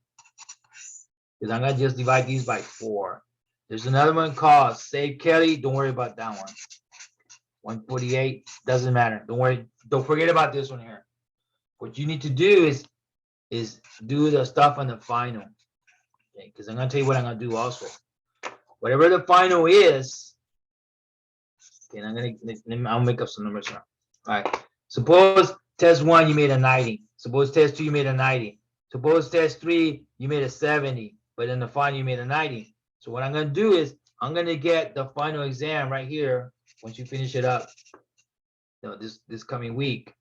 A: Because I'm gonna just divide these by 4. There's another one called Save Kelly. Don't worry about that one. 148 doesn't matter. Don't worry. Don't forget about this one here. What you need to do is do the stuff on the final. Okay, because I'm gonna tell you what I'm gonna do also. Whatever the final is, okay, I'll make up some numbers now. All right. Suppose test 1 you made a 90. Suppose test 2 you made a 90. Suppose test 3 you made a 70, but in the final you made a 90. So what I'm gonna do is I'm gonna get the final exam right here once you finish it up. This coming week.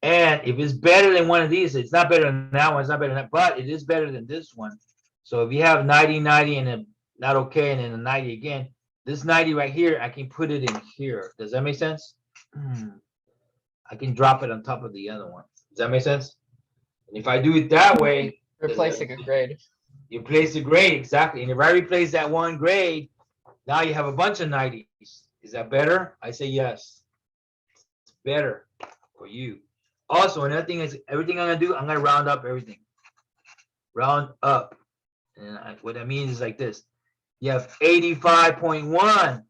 A: And if it's better than one of these, it's not better than that one, it's not better than that, but it is better than this one. So if you have 90, 90, and a not okay, and then a 90 again, this 90 right here, I can put it in here. Does that make sense? I can drop it on top of the other one. Does that make sense? And if I do it that way,
E: Replacing a grade.
A: you place the grade, exactly. And if I replace that one grade, now you have a bunch of 90s. Is that better? I say yes. It's better for you. Also, another thing is everything I'm gonna do, I'm gonna round up everything. Round up. And what that means is like this. You have 85.1.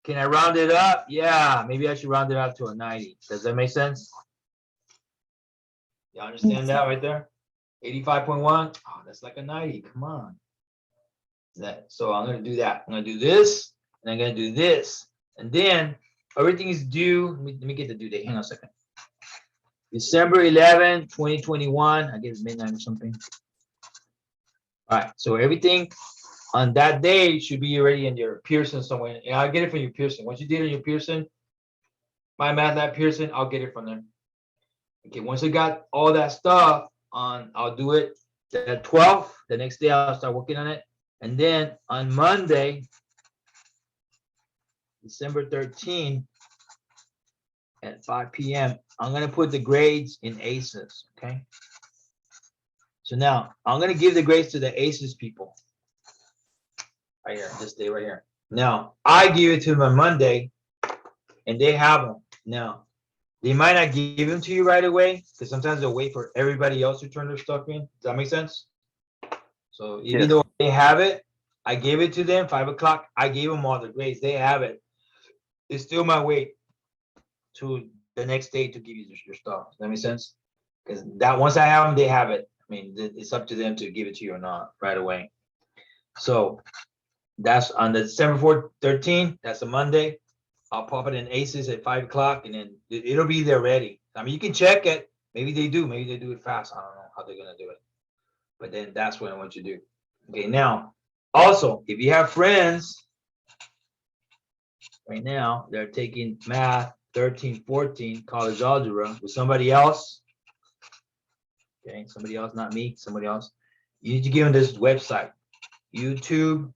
A: Can I round it up? Yeah, maybe I should round it up to a 90. Does that make sense? You understand that right there? 85.1. Oh, that's like a 90. Come on. So I'm gonna do that. I'm gonna do this, and I'm gonna do this. And then everything is due. Let me get the due date. Hang on a second. December 11, 2021. I guess midnight or something. All right. So everything on that day should be already in your Pearson somewhere. And I'll get it from your Pearson. Once you did it in your Pearson, my math lab Pearson, I'll get it from there. Okay. Once I got all that stuff on, I'll do it at 12. The next day I'll start working on it. And then on Monday, December 13, at 5 p.m., I'm gonna put the grades in ACEs, okay? So now I'm gonna give the grades to the ACEs people. Right here, this day right here. Now I give it to them on Monday, and they have them. Now they might not give them to you right away because sometimes they'll wait for everybody else to turn their stuff in. Does that make sense? So even though they have it, I gave it to them 5 o'clock. I gave them all the grades. They have it. They still might wait to the next day to give you your stuff. Does that make sense? Because that once I have them, they have it. I mean, it's up to them to give it to you or not right away. So that's on the December 4th, 13th. That's a Monday. I'll pop it in ACEs at 5 o'clock, and then it'll be there ready. I mean, you can check it. Maybe they do. Maybe they do it fast. I don't know how they're gonna do it. But then that's what I want you to do. Okay. Now, also, if you have friends right now, they're taking math 13, 14, college algebra with somebody else. Okay, somebody else, not me, somebody else. You need to give them this website, youtube.com,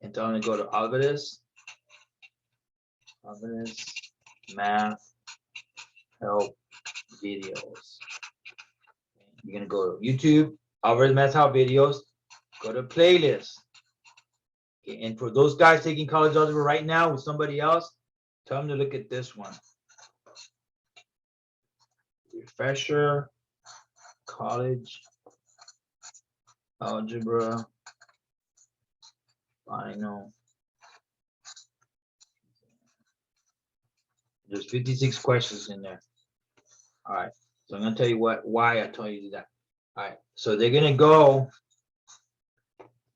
A: and tell them to go to Alvarez Math Help Videos. You're gonna go to YouTube, Alvarez Math Help Videos, go to playlist. Okay, and for those guys taking college algebra right now with somebody else, tell them to look at this one. Refresher, college algebra, final. There's 56 questions in there. All right, so I'm gonna tell you why I told you to do that. All right, so they're gonna go.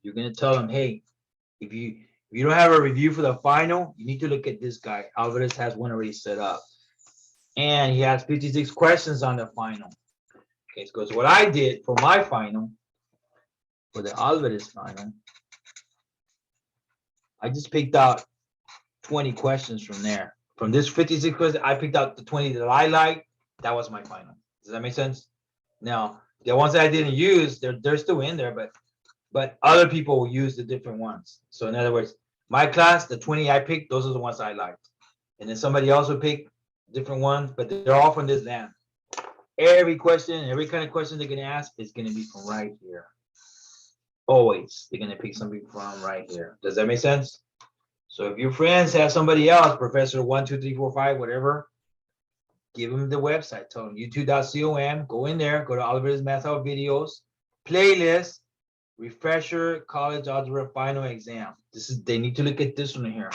A: You're gonna tell them, hey, if you don't have a review for the final, you need to look at this guy. Alvarez has one already set up, and he has 56 questions on the final. Okay, so what I did for my final, for the Alvarez final, I just picked out 20 questions from there. From this 56 questions, I picked out the 20 that I liked. That was my final. Does that make sense? Now, the ones that I didn't use, they're still in there, but other people will use the different ones. So in other words, my class, the 20 I picked, those are the ones I liked. And then somebody else will pick different ones, but they're all from this land. Every question, every kind of question they're gonna ask is gonna be from right here. Always, they're gonna pick something from right here. Does that make sense? So if your friends have somebody else, Professor 1, 2, 3, 4, 5, whatever, give them the website. Tell them youtube.com, go in there, go to Oliver's Math Help Videos, playlist, refresher, college algebra final exam. They need to look at this one here.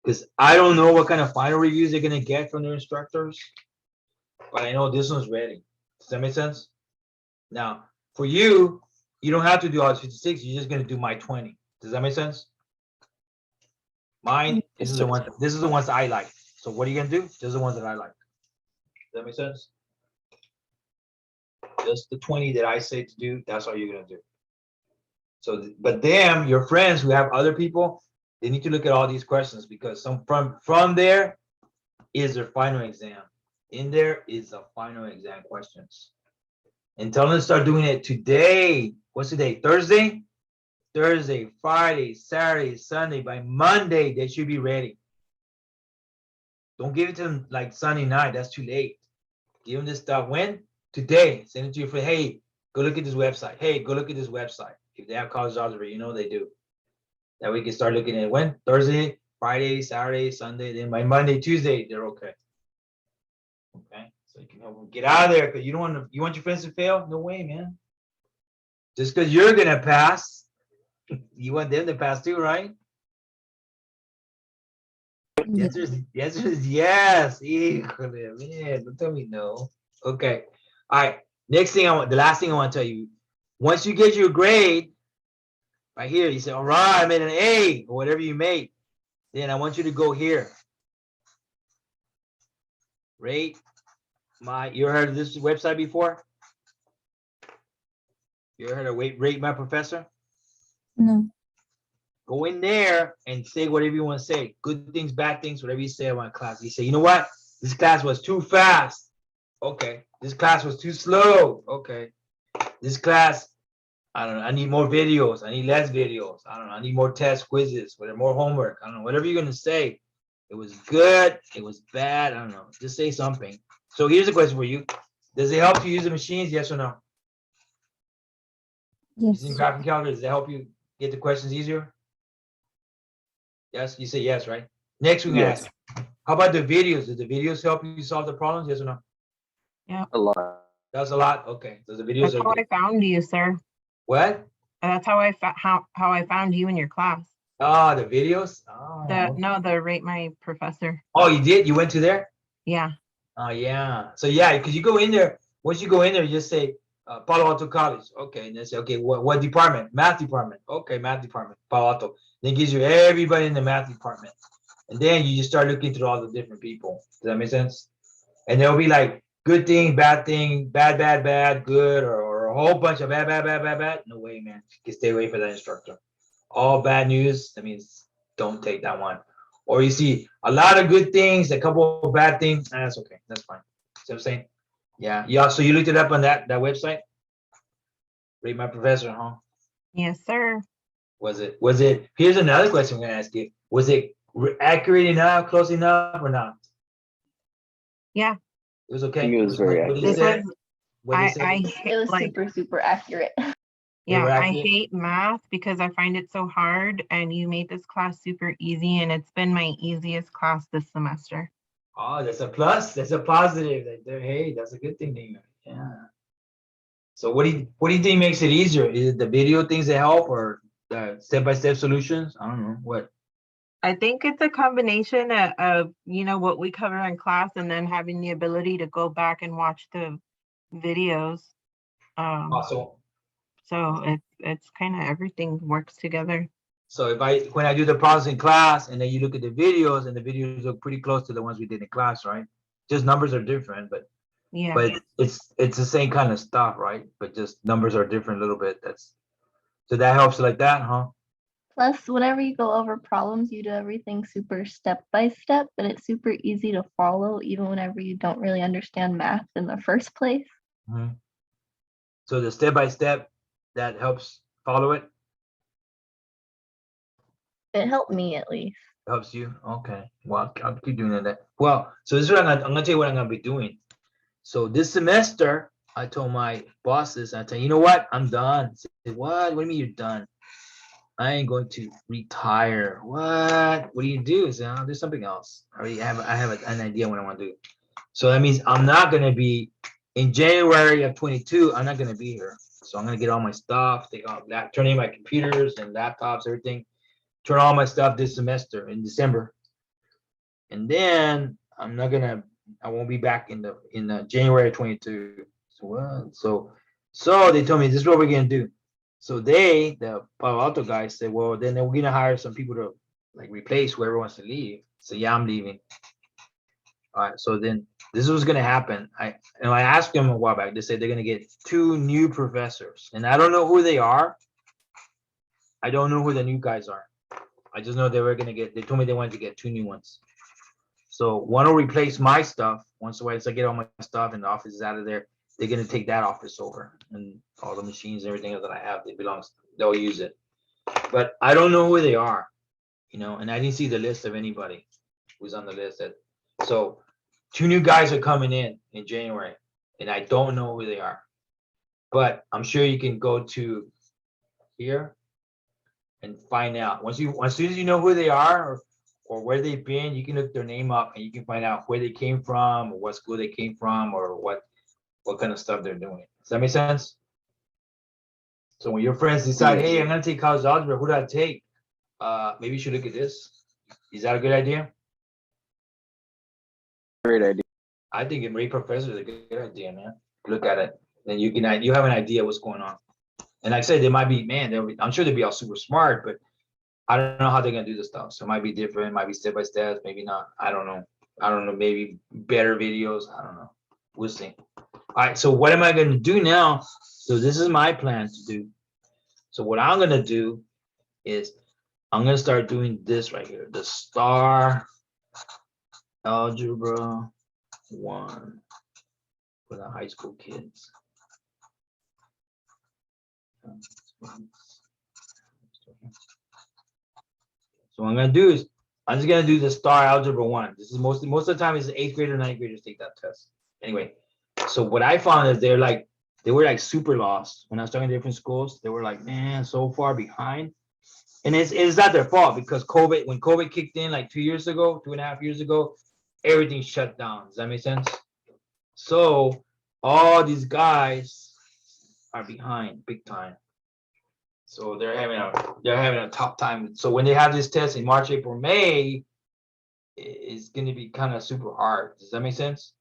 A: Because I don't know what kind of final reviews they're gonna get from their instructors, but I know this one's ready. Does that make sense? Now, for you, you don't have to do all 56, you're just gonna do my 20. Does that make sense? Mine, this is the ones I like. So what are you gonna do? These are the ones that I like. Does that make sense? Just the 20 that I say to do, that's all you're gonna do. So, but them, your friends who have other people, they need to look at all these questions because from there is their final exam. In there is the final exam questions. And tell them to start doing it today. What's today? Thursday? Thursday, Friday, Saturday, Sunday. By Monday, they should be ready. Don't give it to them like Sunday night. That's too late. Give them this stuff when? Today. Send it to your friend. Hey, go look at this website. Hey, go look at this website. If they have college algebra, you know they do. That we can start looking at it when? Thursday, Friday, Saturday, Sunday. Then by Monday, Tuesday, they're okay. Okay. So you can help them get out of there because you don't want to. You want your friends to fail? No way, man. Just because you're gonna pass, you want them to pass too, right? The answer is yes. Híjole, man, don't tell me no. Okay. All right. Next thing the last thing I want to tell you, once you get your grade, right here, you say, all right, I made an A or whatever you made. Then I want you to go here. Rate you ever heard of this website before? You ever heard of Rate My Professor?
G: No.
A: Go in there and say whatever you want to say. Good things, bad things, whatever you say about class. You say, you know what? This class was too fast. Okay. This class was too slow. Okay. This class, I don't know. I need more videos. I need less videos. I don't know. I need more tests, quizzes, whatever, more homework. I don't know. Whatever you're going to say. It was good. It was bad. I don't know. Just say something. So here's a question for you. Does it help you use the machines? Yes or no?
G: Yes.
A: Using graphing calculator, does it help you get the questions easier? Yes, you say yes, right? Next, we're gonna ask, how about the videos? Did the videos help you solve the problems? Yes or no?
I: A lot.
A: That's a lot. Okay, so the videos
F: That's
A: are
F: how I
A: good.
F: found you, sir.
A: What?
F: That's how how I found you in your class.
A: Ah, the videos. Oh,
F: The Rate My Professor.
A: oh, you did? You went to there?
F: Yeah.
A: Oh, yeah. So yeah, because you go in there. Once you go in there, you just say Palo Alto College. Okay, and then say, okay, what department? Math department. Okay, math department. Palo Alto. Then it gives you everybody in the math department, and then you just start looking through all the different people. Does that make sense? And there'll be like good thing, bad, bad, good, or a whole bunch of bad. No way, man. You can stay away from that instructor. All bad news, that means don't take that one. Or you see a lot of good things, a couple of bad things, that's okay. That's fine. See what I'm saying? Yeah. Yeah. So you looked it up on that website? Rate My Professor, huh?
F: Yes, sir.
A: Was it, here's another question I'm gonna ask you. Was it accurate enough, close enough, or not?
F: Yeah.
A: It was okay.
I: I think it was very
A: What he
F: This
A: said?
F: was
A: What he said?
F: I
B: It was
F: like
B: super accurate.
A: They were
F: yeah, I
A: accurate?
F: hate math because I find it so hard, and you made this class super easy, and it's been my easiest class this semester.
A: Oh, that's a plus. That's a positive. Hey, that's a good thing. Yeah. So what do you think makes it easier? Is it the video things that help, or the step-by-step solutions? I don't know what.
F: I think it's a combination of what we cover in class, and then having the ability to go back and watch the videos.
A: Also,
F: So it's kind of everything works together.
A: so when I do the process in class, and then you look at the videos, and the videos look pretty close to the ones we did in class, right? Just numbers are different, but
F: Yeah.
A: it's the same kind of stuff, right? But just numbers are different a little bit. So that helps like that, huh?
B: Plus, whenever you go over problems, you do everything super step by step, and it's super easy to follow, even whenever you don't really understand math in the first place.
A: Mhm. So the step-by-step that helps follow it.
B: It helped me at least.
A: Helps you? Okay. Well, I'll keep doing that. Well, so this is what I'm gonna tell you what I'm gonna be doing. So this semester, I told my bosses, I tell you know what? I'm done. They said, what? What do you mean you're done? I ain't going to retire. What? What do you do? I said, I'll do something else. I have an idea what I want to do. So that means I'm not gonna be in January of 22. I'm not gonna be here. So I'm gonna get all my stuff, turn in my computers and laptops, everything. Turn all my stuff this semester in December, and then I won't be back in the January 22. So what? So they told me this is what we're gonna do. So the Palo Alto guys said, well, then we're gonna hire some people to like replace whoever wants to leave. So yeah, I'm leaving. All right. So then this was gonna happen. I asked them a while back. They said they're gonna get 2 new professors, and I don't know who they are. I don't know who the new guys are. I just know they told me they wanted to get 2 new ones. So one will replace my stuff. Once I get all my stuff and the office is out of there, they're gonna take that office over and all the machines and everything else that I have, they'll use it. But I don't know who they are, and I didn't see the list of anybody who's on the list. So 2 new guys are coming in January, and I don't know who they are. But I'm sure you can go to here and find out. As soon as you know who they are or where they've been, you can look their name up and you can find out where they came from or what school they came from or what kind of stuff they're doing. Does that make sense? So when your friends decide, hey, I'm gonna take college algebra, who do I take? Maybe you should look at this. Is that a good idea?
I: Great idea.
A: I think Marie Professor is a good idea, man. Look at it. Then you have an idea what's going on. And like I said, they might be, I'm sure they'll be all super smart, but I don't know how they're gonna do this stuff. So it might be different, might be step by step, maybe not. I don't know. Maybe better videos. I don't know. We'll see. All right. So what am I gonna do now? So this is my plan to do. So what I'm gonna do is I'm gonna start doing this right here, the star algebra 1 for the high school kids. So what I'm gonna do is I'm just gonna do the star algebra 1. This is most of the time is 8th grader, 9th graders take that test. Anyway, so what I found is they were like super lost when I was talking to different schools. They were like, man, so far behind. And it's not their fault because when COVID kicked in like 2.5 years ago, everything shut down. Does that make sense? So all these guys are behind big time. So they're having a tough time. So when they have this test in March, April, May, it's going to be kind of super hard. Does that make sense?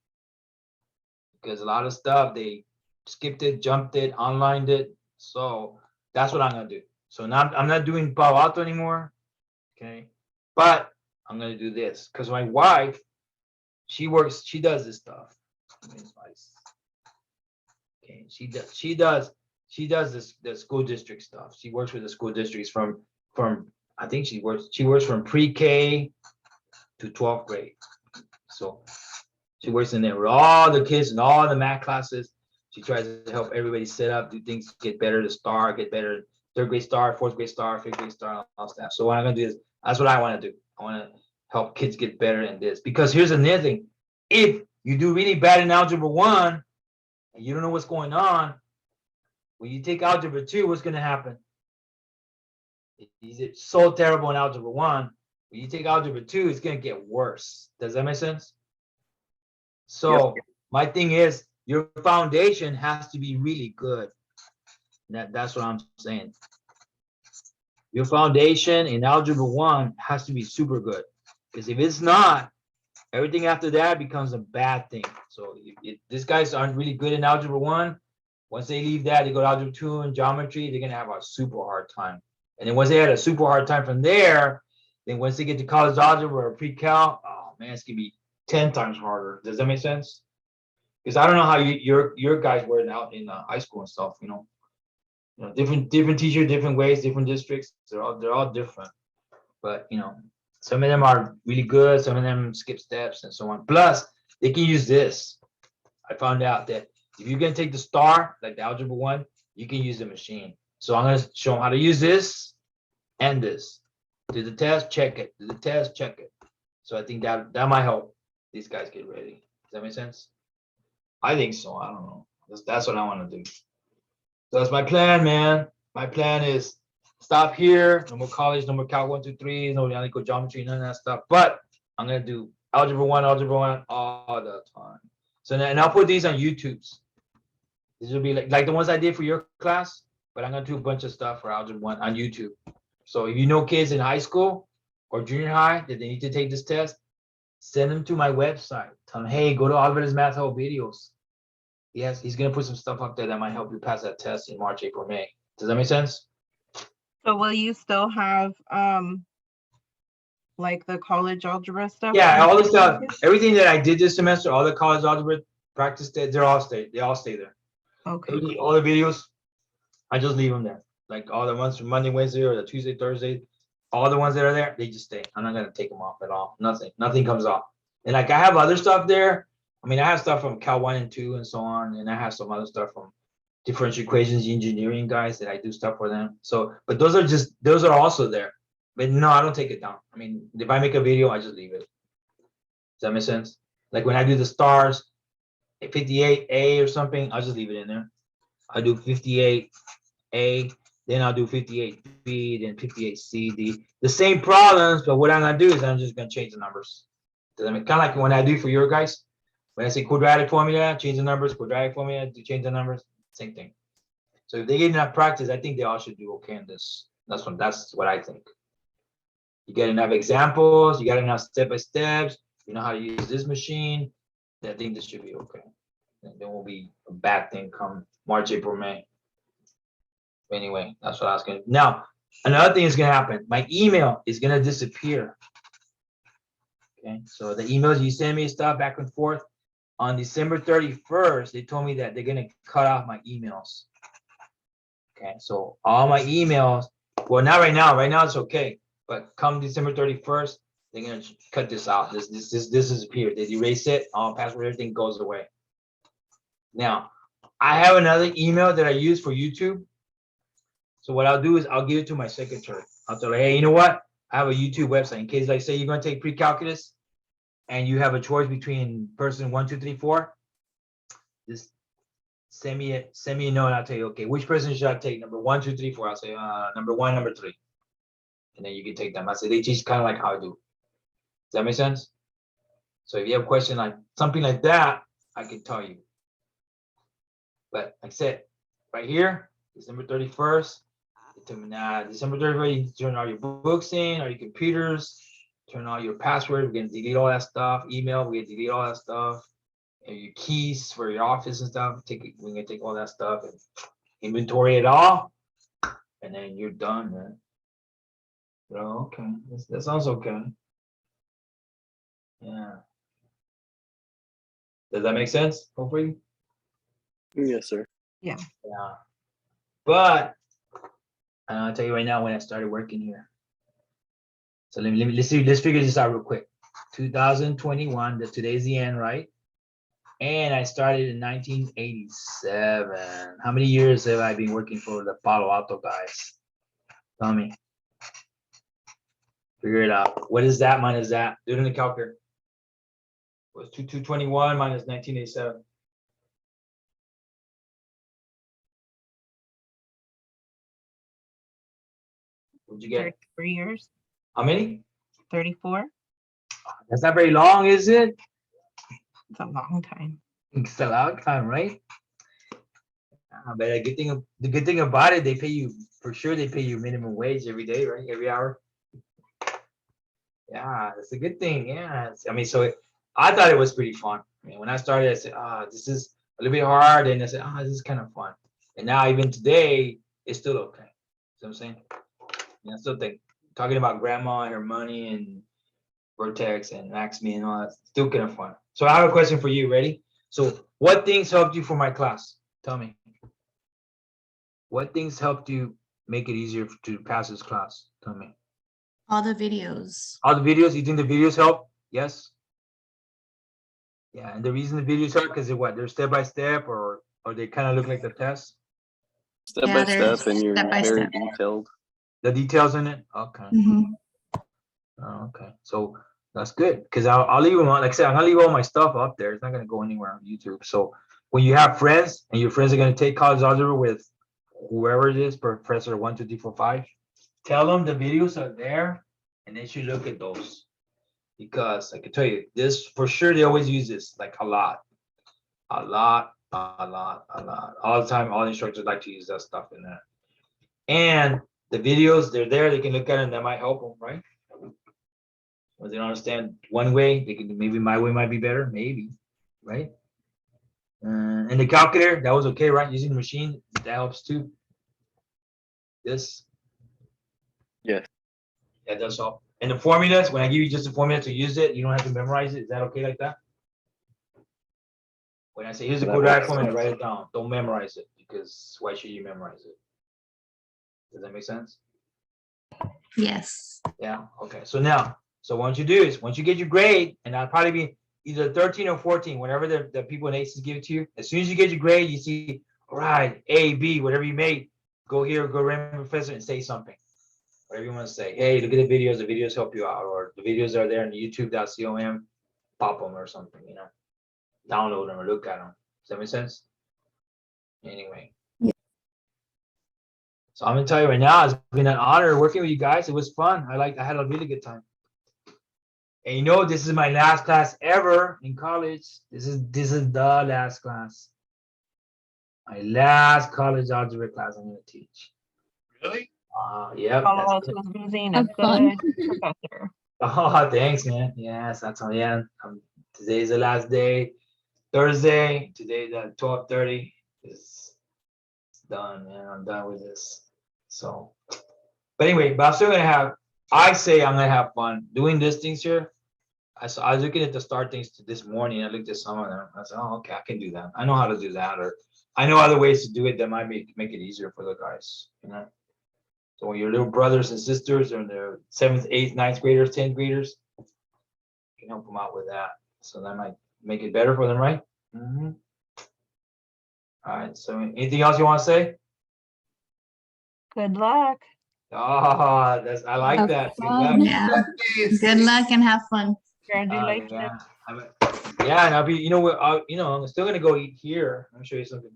A: Because a lot of stuff they skipped it, jumped it, onlined it. So that's what I'm going to do. So now I'm not doing Palo Alto anymore. Okay. But I'm going to do this because my wife, she does this stuff. Okay. She does this the school district stuff. She works with the school districts from I think she works from pre-K to 12th grade. So she works in there with all the kids and all the math classes. She tries to help everybody set up, do things, get better, get better, 3rd grade star, 4th grade star, 5th grade star, all stuff. So what I'm gonna do is that's what I want to do. I want to help kids get better in this because here's another thing: if you do really bad in algebra 1 and you don't know what's going on, when you take algebra 2, what's going to happen? Is so terrible in algebra 1? When you take algebra 2, it's going to get worse. Does that make sense? So my thing is, your foundation has to be really good. That's what I'm saying. Your foundation in algebra 1 has to be super good. Because if it's not, everything after that becomes a bad thing. So if these guys aren't really good in algebra 1, once they leave that, they go to algebra 2 and geometry, they're gonna have a super hard time. And then once they had a super hard time from there, then once they get to college algebra or pre-cal, oh man, it's gonna be 10 times harder. Does that make sense? Because I don't know how your guys were out in high school and stuff, different teachers, different ways, different districts. They're all different. But some of them are really good, some of them skip steps and so on. Plus, they can use this. I found out that if you're gonna take the star, like the algebra 1, you can use the machine. So I'm gonna show them how to use this and this. Do the test, check it. Do the test, check it. So I think that might help these guys get ready. Does that make sense? I think so. I don't know. That's what I want to do. So that's my plan, man. My plan is stop here. No more college, no more Cal 1, 2, 3, no analytical geometry, none of that stuff. But I'm gonna do algebra 1 all the time. So and I'll put these on YouTube's. These will be like the ones I did for your class, but I'm gonna do a bunch of stuff for algebra 1 on YouTube. So if you know kids in high school or junior high that they need to take this test, send them to my website. Tell them, hey, go to Alvarez Math Help videos. Yes, he's gonna put some stuff up there that might help you pass that test in March, April, May. Does that make sense?
F: So will you still have like the college algebra stuff?
A: Yeah, all the stuff, everything that I did this semester, all the college algebra practice, they all stay there.
F: Okay.
A: All the videos, I just leave them there. like all the ones from Monday, Wednesday, or the Tuesday, Thursday, all the ones that are there, they just stay. I'm not gonna take them off at all. Nothing comes off. And like I have other stuff there. I mean, I have stuff from Cal 1 and 2 and so on, and I have some other stuff from differential equations engineering guys that I do stuff for them. So, but those are also there. But no, I don't take it down. I mean, if I make a video, I just leave it. Does that make sense? Like when I do the stars, 58A or something, I'll just leave it in there. I do 58A, then I'll do 58B, then 58C, D. The same problems, but what I'm gonna do is I'm just gonna change the numbers. Does that make kind of like when I do for your guys? When I say quadratic formula, change the numbers, quadratic formula, to change the numbers, same thing. So if they get enough practice, I think they all should do okay in this. That's what I think. You get enough examples, you got enough step-by-steps, you know how to use this machine, I think this should be okay. And there won't be a bad thing come March, April, May. Anyway, that's what I was gonna. Now, another thing is gonna happen. My email is gonna disappear. Okay, so the emails you send me stuff back and forth. On December 31st, they told me that they're gonna cut off my emails. Okay, so all my emails, well, not right now. Right now it's okay, but come December 31st, they're gonna cut this out. This disappeared. They erase it. All password, everything goes away. Now, I have another email that I use for YouTube. So what I'll do is I'll give it to my secretary. I'll tell her, hey, you know what? I have a YouTube website in case, like, say you're gonna take pre-calculus, and you have a choice between person 1, 2, 3, 4. Just send me a note, and I'll tell you, okay, which person should I take? Number 1, 2, 3, 4. I'll say number 1, number 3, and then you can take them. I say they teach kind of like how I do. Does that make sense? So if you have a question like something like that, I can tell you. But like I said, right here, December 31st. December 31st, you turn all your books in, all your computers, turn all your passwords. We're gonna delete all that stuff. Email, we're gonna delete all that stuff. And your keys for your office and stuff. We're gonna take all that stuff and inventory it all, and then you're done, man. So okay, that sounds okay. Yeah. Does that make sense? Hopefully.
I: Yes, sir.
A: Yeah. But I'll tell you right now when I started working here. So let's figure this out real quick. 2021, today's the end, right? And I started in 1987. How many years have I been working for the Palo Alto guys? Tell me. Figure it out. What is that minus that? Do it in the calculator. What's 2221 minus 1987? What'd you get?
F: 3 years,
A: How many?
F: 34.
A: That's not very long, is it?
F: It's a long time.
A: It's a long time, right? But the good thing about it, they pay you for sure. They pay you minimum wage every day, right? Every hour. Yeah, that's a good thing. Yeah, I mean, so I thought it was pretty fun. I mean, when I started, I said, this is a little bit hard, and I said, this is kind of fun. And now even today, it's still okay. See what I'm saying? Yeah, I still think talking about grandma and her money and Vertex and Maxme and all that, still kind of fun. So I have a question for you. Ready? So what things helped you for my class? Tell me. What things helped you make it easier to pass this class? Tell me.
G: All the videos.
A: All the videos? You think the videos help? Yes. Yeah, and the reason the videos help because they're step by step, or they kind of look like the test.
I: Step by step, and you're very detailed.
A: The details in it. Okay. Oh, okay. So that's good because I'll leave them on. Like I said, I'm gonna leave all my stuff up there. It's not gonna go anywhere on YouTube. So when you have friends and your friends are gonna take college algebra with whoever it is, Professor 1, 2, 3, 4, 5, tell them the videos are there and they should look at those. Because I can tell you this for sure, they always use this like a lot. All the time. All instructors like to use that stuff in there. And the videos, they're there, they can look at it and that might help them, right? When they don't understand one way, they can maybe my way might be better, maybe, right? And the calculator, that was okay, right? Using the machine, that helps too. This.
I: Yes.
A: Yeah, that's all. And the formulas, when I give you just the formula to use it, you don't have to memorize it. Is that okay like that? When I say here's the quadratic formula, write it down. Don't memorize it because why should you memorize it? Does that make sense?
G: Yes.
A: Yeah, okay. So now, so what you do is once you get your grade, and that'll probably be either 13 or 14, whatever the people in ACES give it to you. As soon as you get your grade, you see, all right, A, B, whatever you made, go here, go around the professor and say something. Whatever you want to say. Hey, look at the videos help you out, or the videos are there on youtube.com, pop them or something, you know. Download them or look at them. Does that make sense? Anyway.
C: Yeah.
A: So I'm gonna tell you right now, it's been an honor working with you guys. It was fun. I had a really good time. And you know, this is my last class ever in college. This is the last class. My last college algebra class I'm gonna teach.
D: Really?
A: Yeah.
F: Follow us with losing a
G: Have fun.
F: good professor.
A: Oh, thanks, man. Yes, that's all. Yeah, today's the last day. Thursday. Today, the 12:30 is done, man. I'm done with this. So, but anyway, but I'm still gonna have. I say I'm gonna have fun doing these things here. I was looking at the start things this morning. I looked at some of them. I said, oh, okay, I can do that. I know how to do that, or I know other ways to do it that might make it easier for the guys, you know. So when your little brothers and sisters or their 7th, 8th, 9th graders, 10th graders, you can help them out with that. So that might make it better for them, right? Mm-hmm. All right. So anything else you want to say?
F: Good luck.
A: Oh, I like
C: Have
A: that. Good
C: fun.
A: luck.
G: Yeah. Good luck and have fun.
F: Congratulations.
A: Yeah. Yeah, and I'll be, you know what, I'm still gonna go eat here. Let me show you something,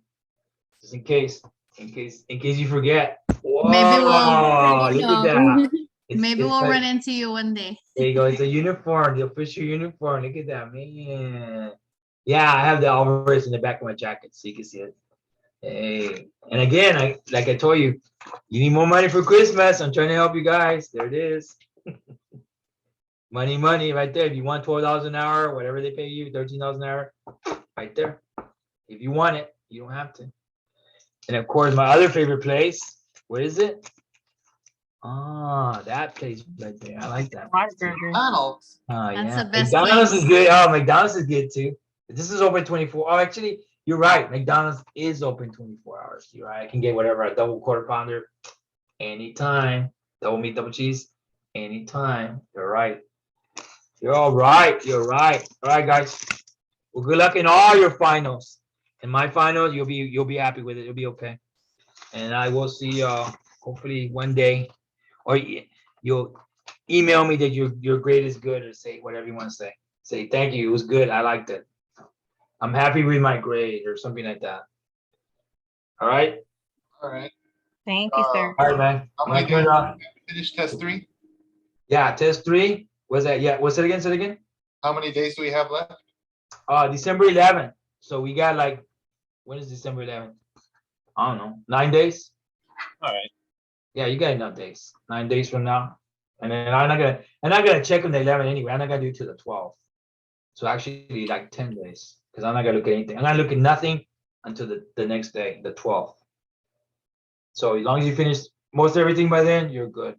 A: just in case you forget. Whoa,
G: Maybe we'll
A: look at that.
G: maybe
A: It's
G: we'll
A: like,
G: run into you one day.
A: there you go. It's a uniform, the official uniform. Look at that, man. Yeah, I have the Alvarez in the back of my jacket, so you can see it. Hey, and again, like I told you, you need more money for Christmas. I'm trying to help you guys. There it is. Money, right there. If you want $12 an hour, whatever they pay you, $13 an hour, right there. If you want it, you don't have to. And of course, my other favorite place, what is it? Ah, that place right there. I like that.
F: Whataburger.
H: McDonald's.
A: Oh,
G: That's
A: yeah.
G: the best
A: McDonald's
G: place.
A: is good. Oh, McDonald's is good too. This is open 24. Oh, actually, you're right. McDonald's is open 24 hours. You're right. I can get whatever, a double quarter pounder anytime. Double meat, double cheese anytime. You're right. You're all right. You're right. All right, guys. Well, good luck in all your finals. In my finals, you'll be happy with it. You'll be okay. And I will see y'all hopefully one day, or you'll email me that your grade is good, or say whatever you want to say. Say thank you. It was good. I liked it. I'm happy with my grade, or something like that. All right.
H: All right.
F: Thank you, sir.
A: All right, man.
H: How
A: I'm
H: many
A: gonna turn
H: days
A: it on.
H: finish test 3?
A: Yeah, test 3. Was that? Yeah. What's it again? Say it again.
H: How many days do we have left?
A: December 11th. So we got like, when is December 11th? I don't know. 9 days.
D: All right.
A: Yeah, you got enough days. 9 days from now. And then I'm not gonna check on the 11th anyway. I'm not gonna do it till the 12th. So actually like 10 days. Because I'm not gonna look at anything. I'm gonna look at nothing until the next day, the 12th. So as long as you finish most everything by then, you're good.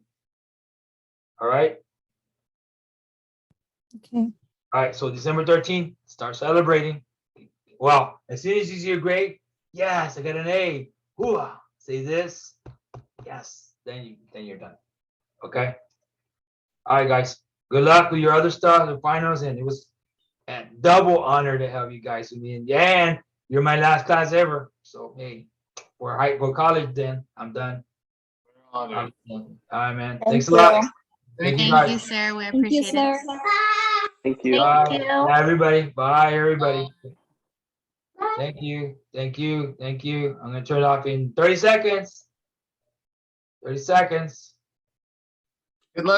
A: All right.
C: Okay.
A: All right. So December 13th, start celebrating. Well, as soon as you see your grade, yes, I got an A. Hooah. Say this. Yes. Then you're done. Okay. All right, guys. Good luck with your other stuff, the finals, and it was a double honor to have you guys with me. And you're my last class ever. So hey, for college, then I'm done.
H: Honored.
A: All right, man.
C: Thank
A: Thanks a lot.
C: you.
A: Thank you,
G: Thank
A: guys.
G: you, sir. We
C: Thank you,
G: appreciate
C: sir.
G: it.
I: Thank you.
A: Bye.
B: Thank you.
A: Bye, everybody. Bye, everybody. Thank you. Thank you. Thank you. I'm gonna turn it off in 30 seconds. 30 seconds.
H: Good luck.